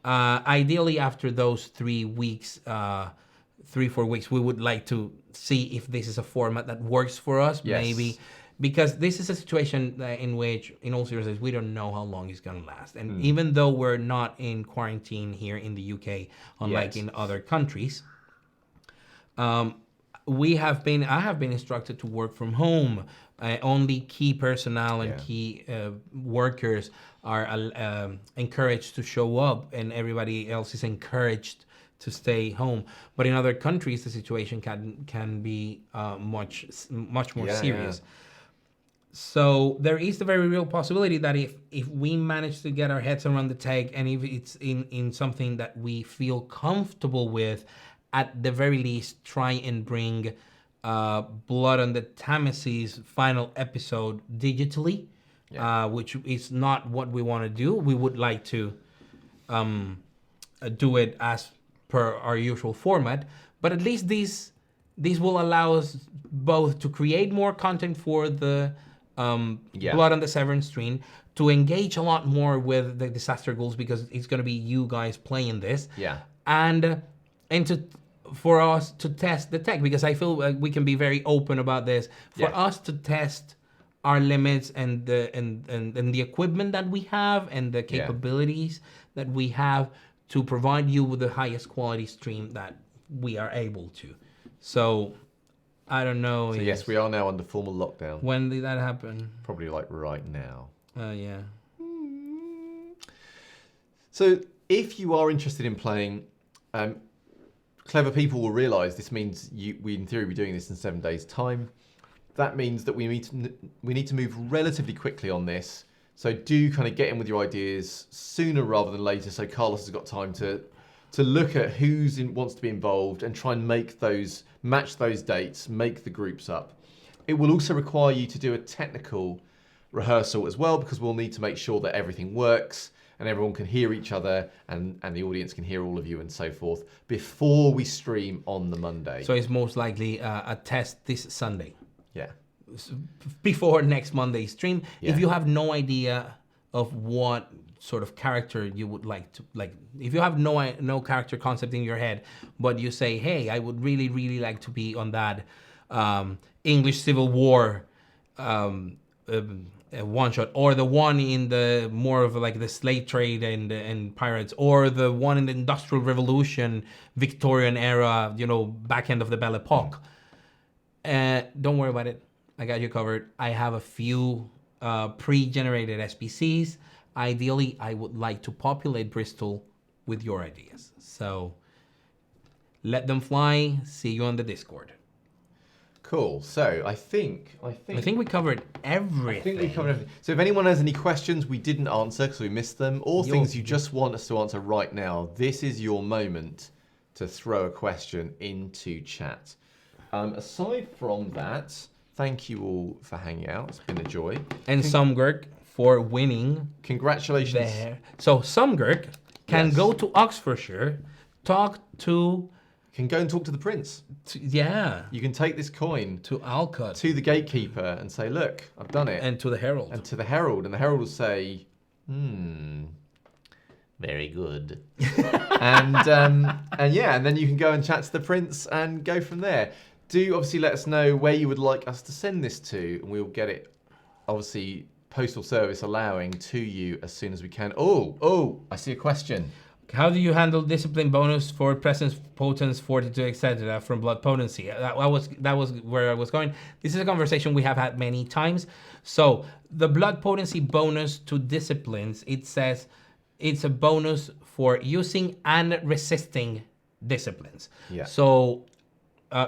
Ideally, after those 3 weeks, 3-4 weeks, we would like to see if this is a format that works for us, maybe. Because this is a situation in which, in all seriousness, we don't know how long it's going to last. And even though we're not in quarantine here in the UK, unlike in other countries, I have been instructed to work from home. Only key personnel and key workers are encouraged to show up, and everybody else is encouraged to stay home. But in other countries, the situation can be much more serious. Yeah. So there is the very real possibility that if we manage to get our heads around the tech, and if it's in something that we feel comfortable with, at the very least try and bring Blood on the Thameses final episode digitally, which is not what we want to do. We would like to do it as per our usual format, but at least this will allow us both to create more content for the Blood on the Severn stream, to engage a lot more with the Disaster Ghouls, because it's going to be you guys playing this. Yeah. And for us to test the tech, because I feel like we can be very open about this. For us to test our limits and the equipment that we have and the capabilities that we have to provide you with the highest quality stream that we are able to. So I don't know. So yes, we are now under formal lockdown. When did that happen? Probably like right now. Yeah. So if you are interested in playing, clever people will realise this means we in theory be doing this in 7 days' time. That means that we need to move relatively quickly on this. So do kind of get in with your ideas sooner rather than later, so Carlos has got time to look at who's wants to be involved and try and match those dates, make the groups up. It will also require you to do a technical rehearsal as well, because we'll need to make sure that everything works and everyone can hear each other and the audience can hear all of you and so forth before we stream on the Monday. So it's most likely a test this Sunday. Yeah. Before next Monday's stream. Yeah. If you have no idea of what sort of character you would like to, if you have no character concept in your head, but you say, hey, I would really, really like to be on that English Civil War one shot, or the one in the more of like the slave trade and pirates, or the one in the Industrial Revolution, Victorian era, back end of the Belle Epoque. Don't worry about it. I got you covered. I have a few pre-generated SPCs. Ideally, I would like to populate Bristol with your ideas. So let them fly. See you on the Discord. Cool. So I think we covered everything. So if anyone has any questions we didn't answer because we missed them, or things you just want us to answer right now, this is your moment to throw a question into chat. Aside from that, thank you all for hanging out. It's been a joy. And Sumgurk for winning. Congratulations. There. So Sumgurk can go to Oxfordshire, can go and talk to the prince. You can take this coin to Alcott, to the gatekeeper, and say, look, I've done it. And to the herald. And the herald will say, very good. and then you can go and chat to the prince and go from there. Do obviously let us know where you would like us to send this to, and we'll get it, obviously, postal service allowing, to you as soon as we can. Oh, I see a question. How do you handle discipline bonus for presence, potence, fortitude, etc. from blood potency? That was where I was going. This is a conversation we have had many times. So the blood potency bonus to disciplines, it says it's a bonus for using and resisting disciplines. Yeah. So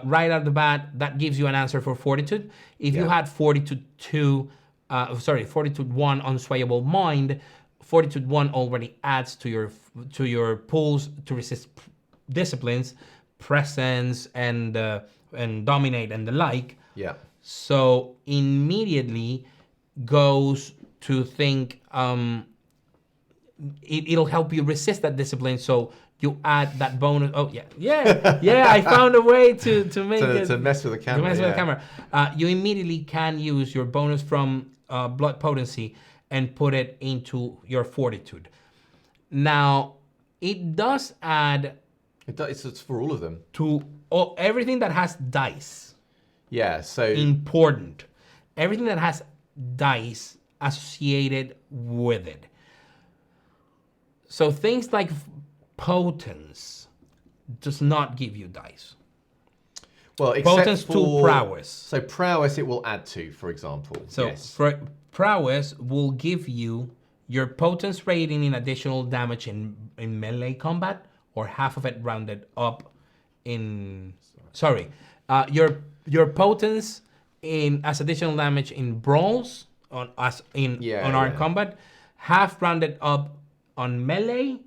right out the bat, that gives you an answer for fortitude. If you had fortitude 1 unswayable mind, fortitude 1 already adds to your pools to resist disciplines, presence and dominate and the like. Yeah. So immediately goes to think it'll help you resist that discipline. So you add that bonus. Oh yeah. I found a way to make it to mess with the camera. To mess with the camera. You immediately can use your bonus from blood potency and put it into your fortitude. Now, it does add... It's for all of them. To everything that has dice. Yeah, so... Important. Everything that has dice associated with it. So things like potence does not give you dice. Well, potence to prowess. So prowess it will add to, for example. So yes. Prowess will give you your potence rating in additional damage in melee combat, or half of it rounded up in... your potence as additional damage in brawls on our combat, half rounded up on melee,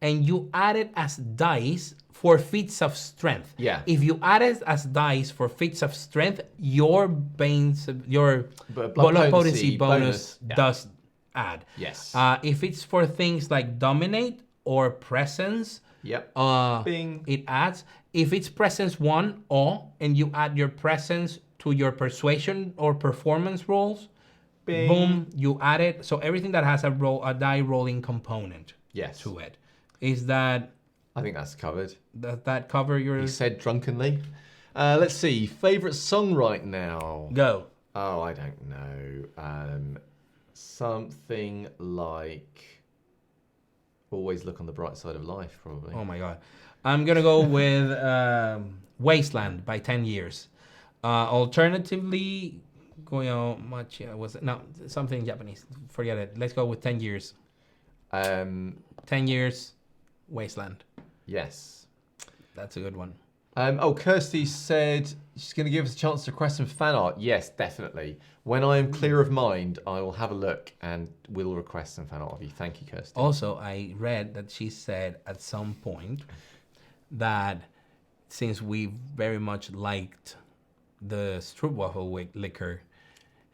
and you add it as dice for feats of strength. Yeah. If you add it as dice for feats of strength, your blood potency bonus does add. Yes. If it's for things like dominate or presence, Yep. Bing. it adds. If it's presence 1 or and you add your presence to your persuasion or performance rolls, Bing. boom, you add it. So everything that has a die rolling component Yes. to it. Is that I think that's covered. does that cover your He said drunkenly. Let's see. Favorite song right now? go? Oh, I don't know. Something like Always Look on the Bright Side of Life, probably. Oh my god. I'm gonna go with Wasteland by 10 Years. Alternatively, was it? No, something Japanese. Forget it. Let's go with 10 Years. 10 Years, Wasteland. Yes. That's a good one. Kirsty said she's going to give us a chance to request some fan art. Yes, definitely. When I am clear of mind, I will have a look and we'll request some fan art of you. Thank you, Kirsty. Also, I read that she said at some point that since we very much liked the Stroopwafel liquor,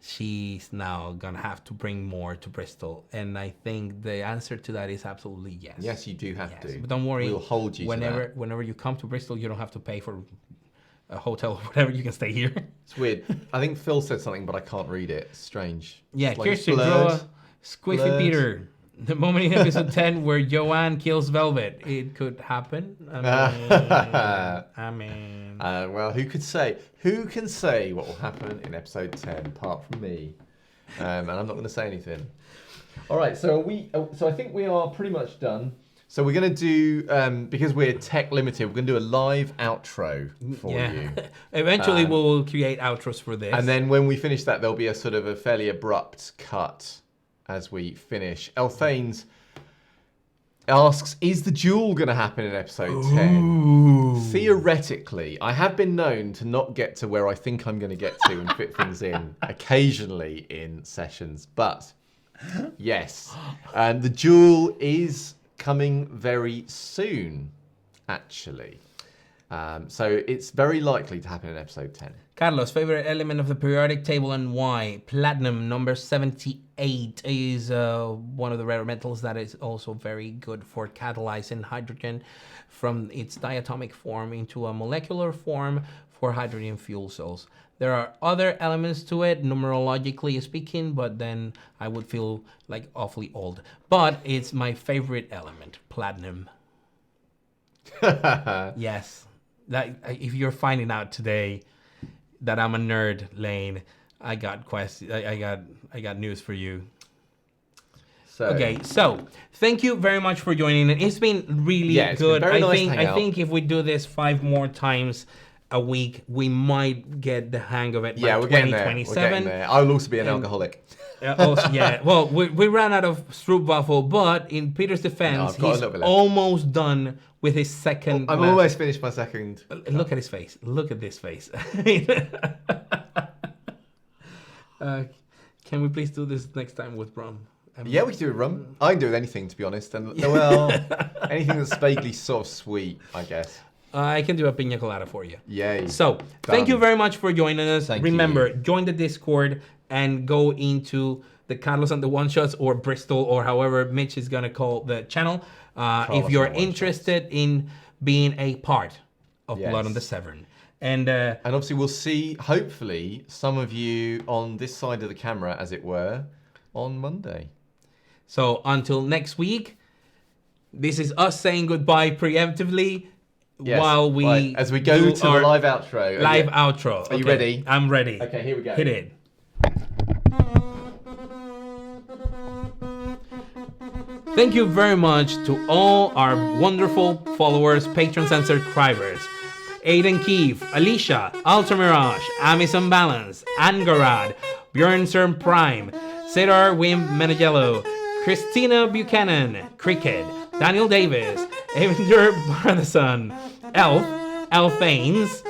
she's now gonna have to bring more to Bristol, and I think the answer to that is absolutely yes. Yes, you do have to. But don't worry, we'll hold you whenever to that. whenever you come to Bristol, you don't have to pay for a hotel or whatever. You can stay here. It's weird. I think Phil said something, but I can't read it. It's strange. Yeah, It's like Kirsten, blurred. draw Squiffy Blurred. Peter. The moment in episode 10 where Joanne kills Velvet. It could happen. I mean. Well, who could say? Who can say what will happen in episode 10 apart from me? And I'm not going to say anything. All right, so So I think we are pretty much done. So we're going to do, because we're tech limited, we're going to do a live outro for you. Eventually we'll create outros for this. And then when we finish that, there'll be a sort of a fairly abrupt cut as we finish. Elthanes asks, is the duel going to happen in episode 10? Theoretically, I have been known to not get to where I think I'm going to get to and fit things in occasionally in sessions. But yes, and the duel is coming very soon, actually. So it's very likely to happen in episode 10. Carlos, favorite element of the periodic table and why? Platinum, number 78, is one of the rare metals that is also very good for catalyzing hydrogen from its diatomic form into a molecular form for hydrogen fuel cells. There are other elements to it, numerologically speaking, but then I would feel like awfully old. But it's my favorite element, platinum. Yes. That, if you're finding out today that I'm a nerd, Lane, I got news for you. So, Okay, so thank you very much for joining. It's been really good. Been very nice to hang I out. think if we do this 5 more times a week, we might get the hang of it by we're getting there. 2027. We're getting there. I will also be an alcoholic. Yeah. Well, we ran out of Stroopwafel, but in Peter's defense, I've got a he's little bit left. almost done with his second. I'm glass. almost finished my second. Look at his face. Look at this face. Can we please do this next time with rum? Yeah, we can do a rum. I can do with anything, to be honest. And well, anything that's vaguely sort of sweet, I guess. I can do a pina colada for you. Yay. So, thank you very much for joining us. Thank Remember, you. join the Discord and go into the Carlos and the One Shots or Bristol or however Mitch is going to call the channel. If you're and the One interested in being a part of Yes. Blood on the Severn. And obviously we'll see, hopefully, some of you on this side of the camera, as it were, on Monday. so until next week, this is us saying goodbye preemptively Yes. while we Right, as we go do to the our live outro. live outro. Are you Okay, ready? I'm ready. Okay, here we go. Hit it. Thank you very much to all our wonderful followers, patrons, and subscribers. Aiden Keefe, Alicia, Alter Mirage, Amazon Balance, Angarad, Bjornstern Prime, Cedar Wim Menegello, Christina Buchanan, Cricket, Daniel Davis, Evander Bardason, Elfanes,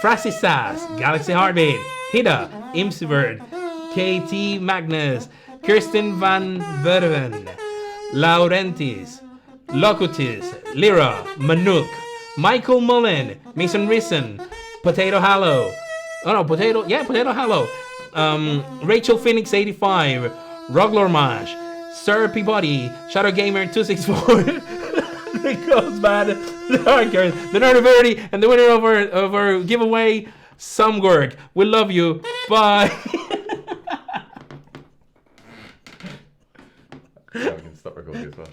Frasy Sass, Galaxy Heartbeat, Hida, Imsibird, KT Magnus, Kirsten Van Verven, Laurentis, Locutis, Lyra, Manuk, Michael Mullen, Mason Rison, Potato Hallow, Potato Hallow, Rachel Phoenix 85, Roglormash, Sir Peabody, Shadow Gamer 264, it goes bad. The Nerdiverity and the winner of our giveaway, Sumgorg. We love you. Bye. Yeah, we can stop recording as well.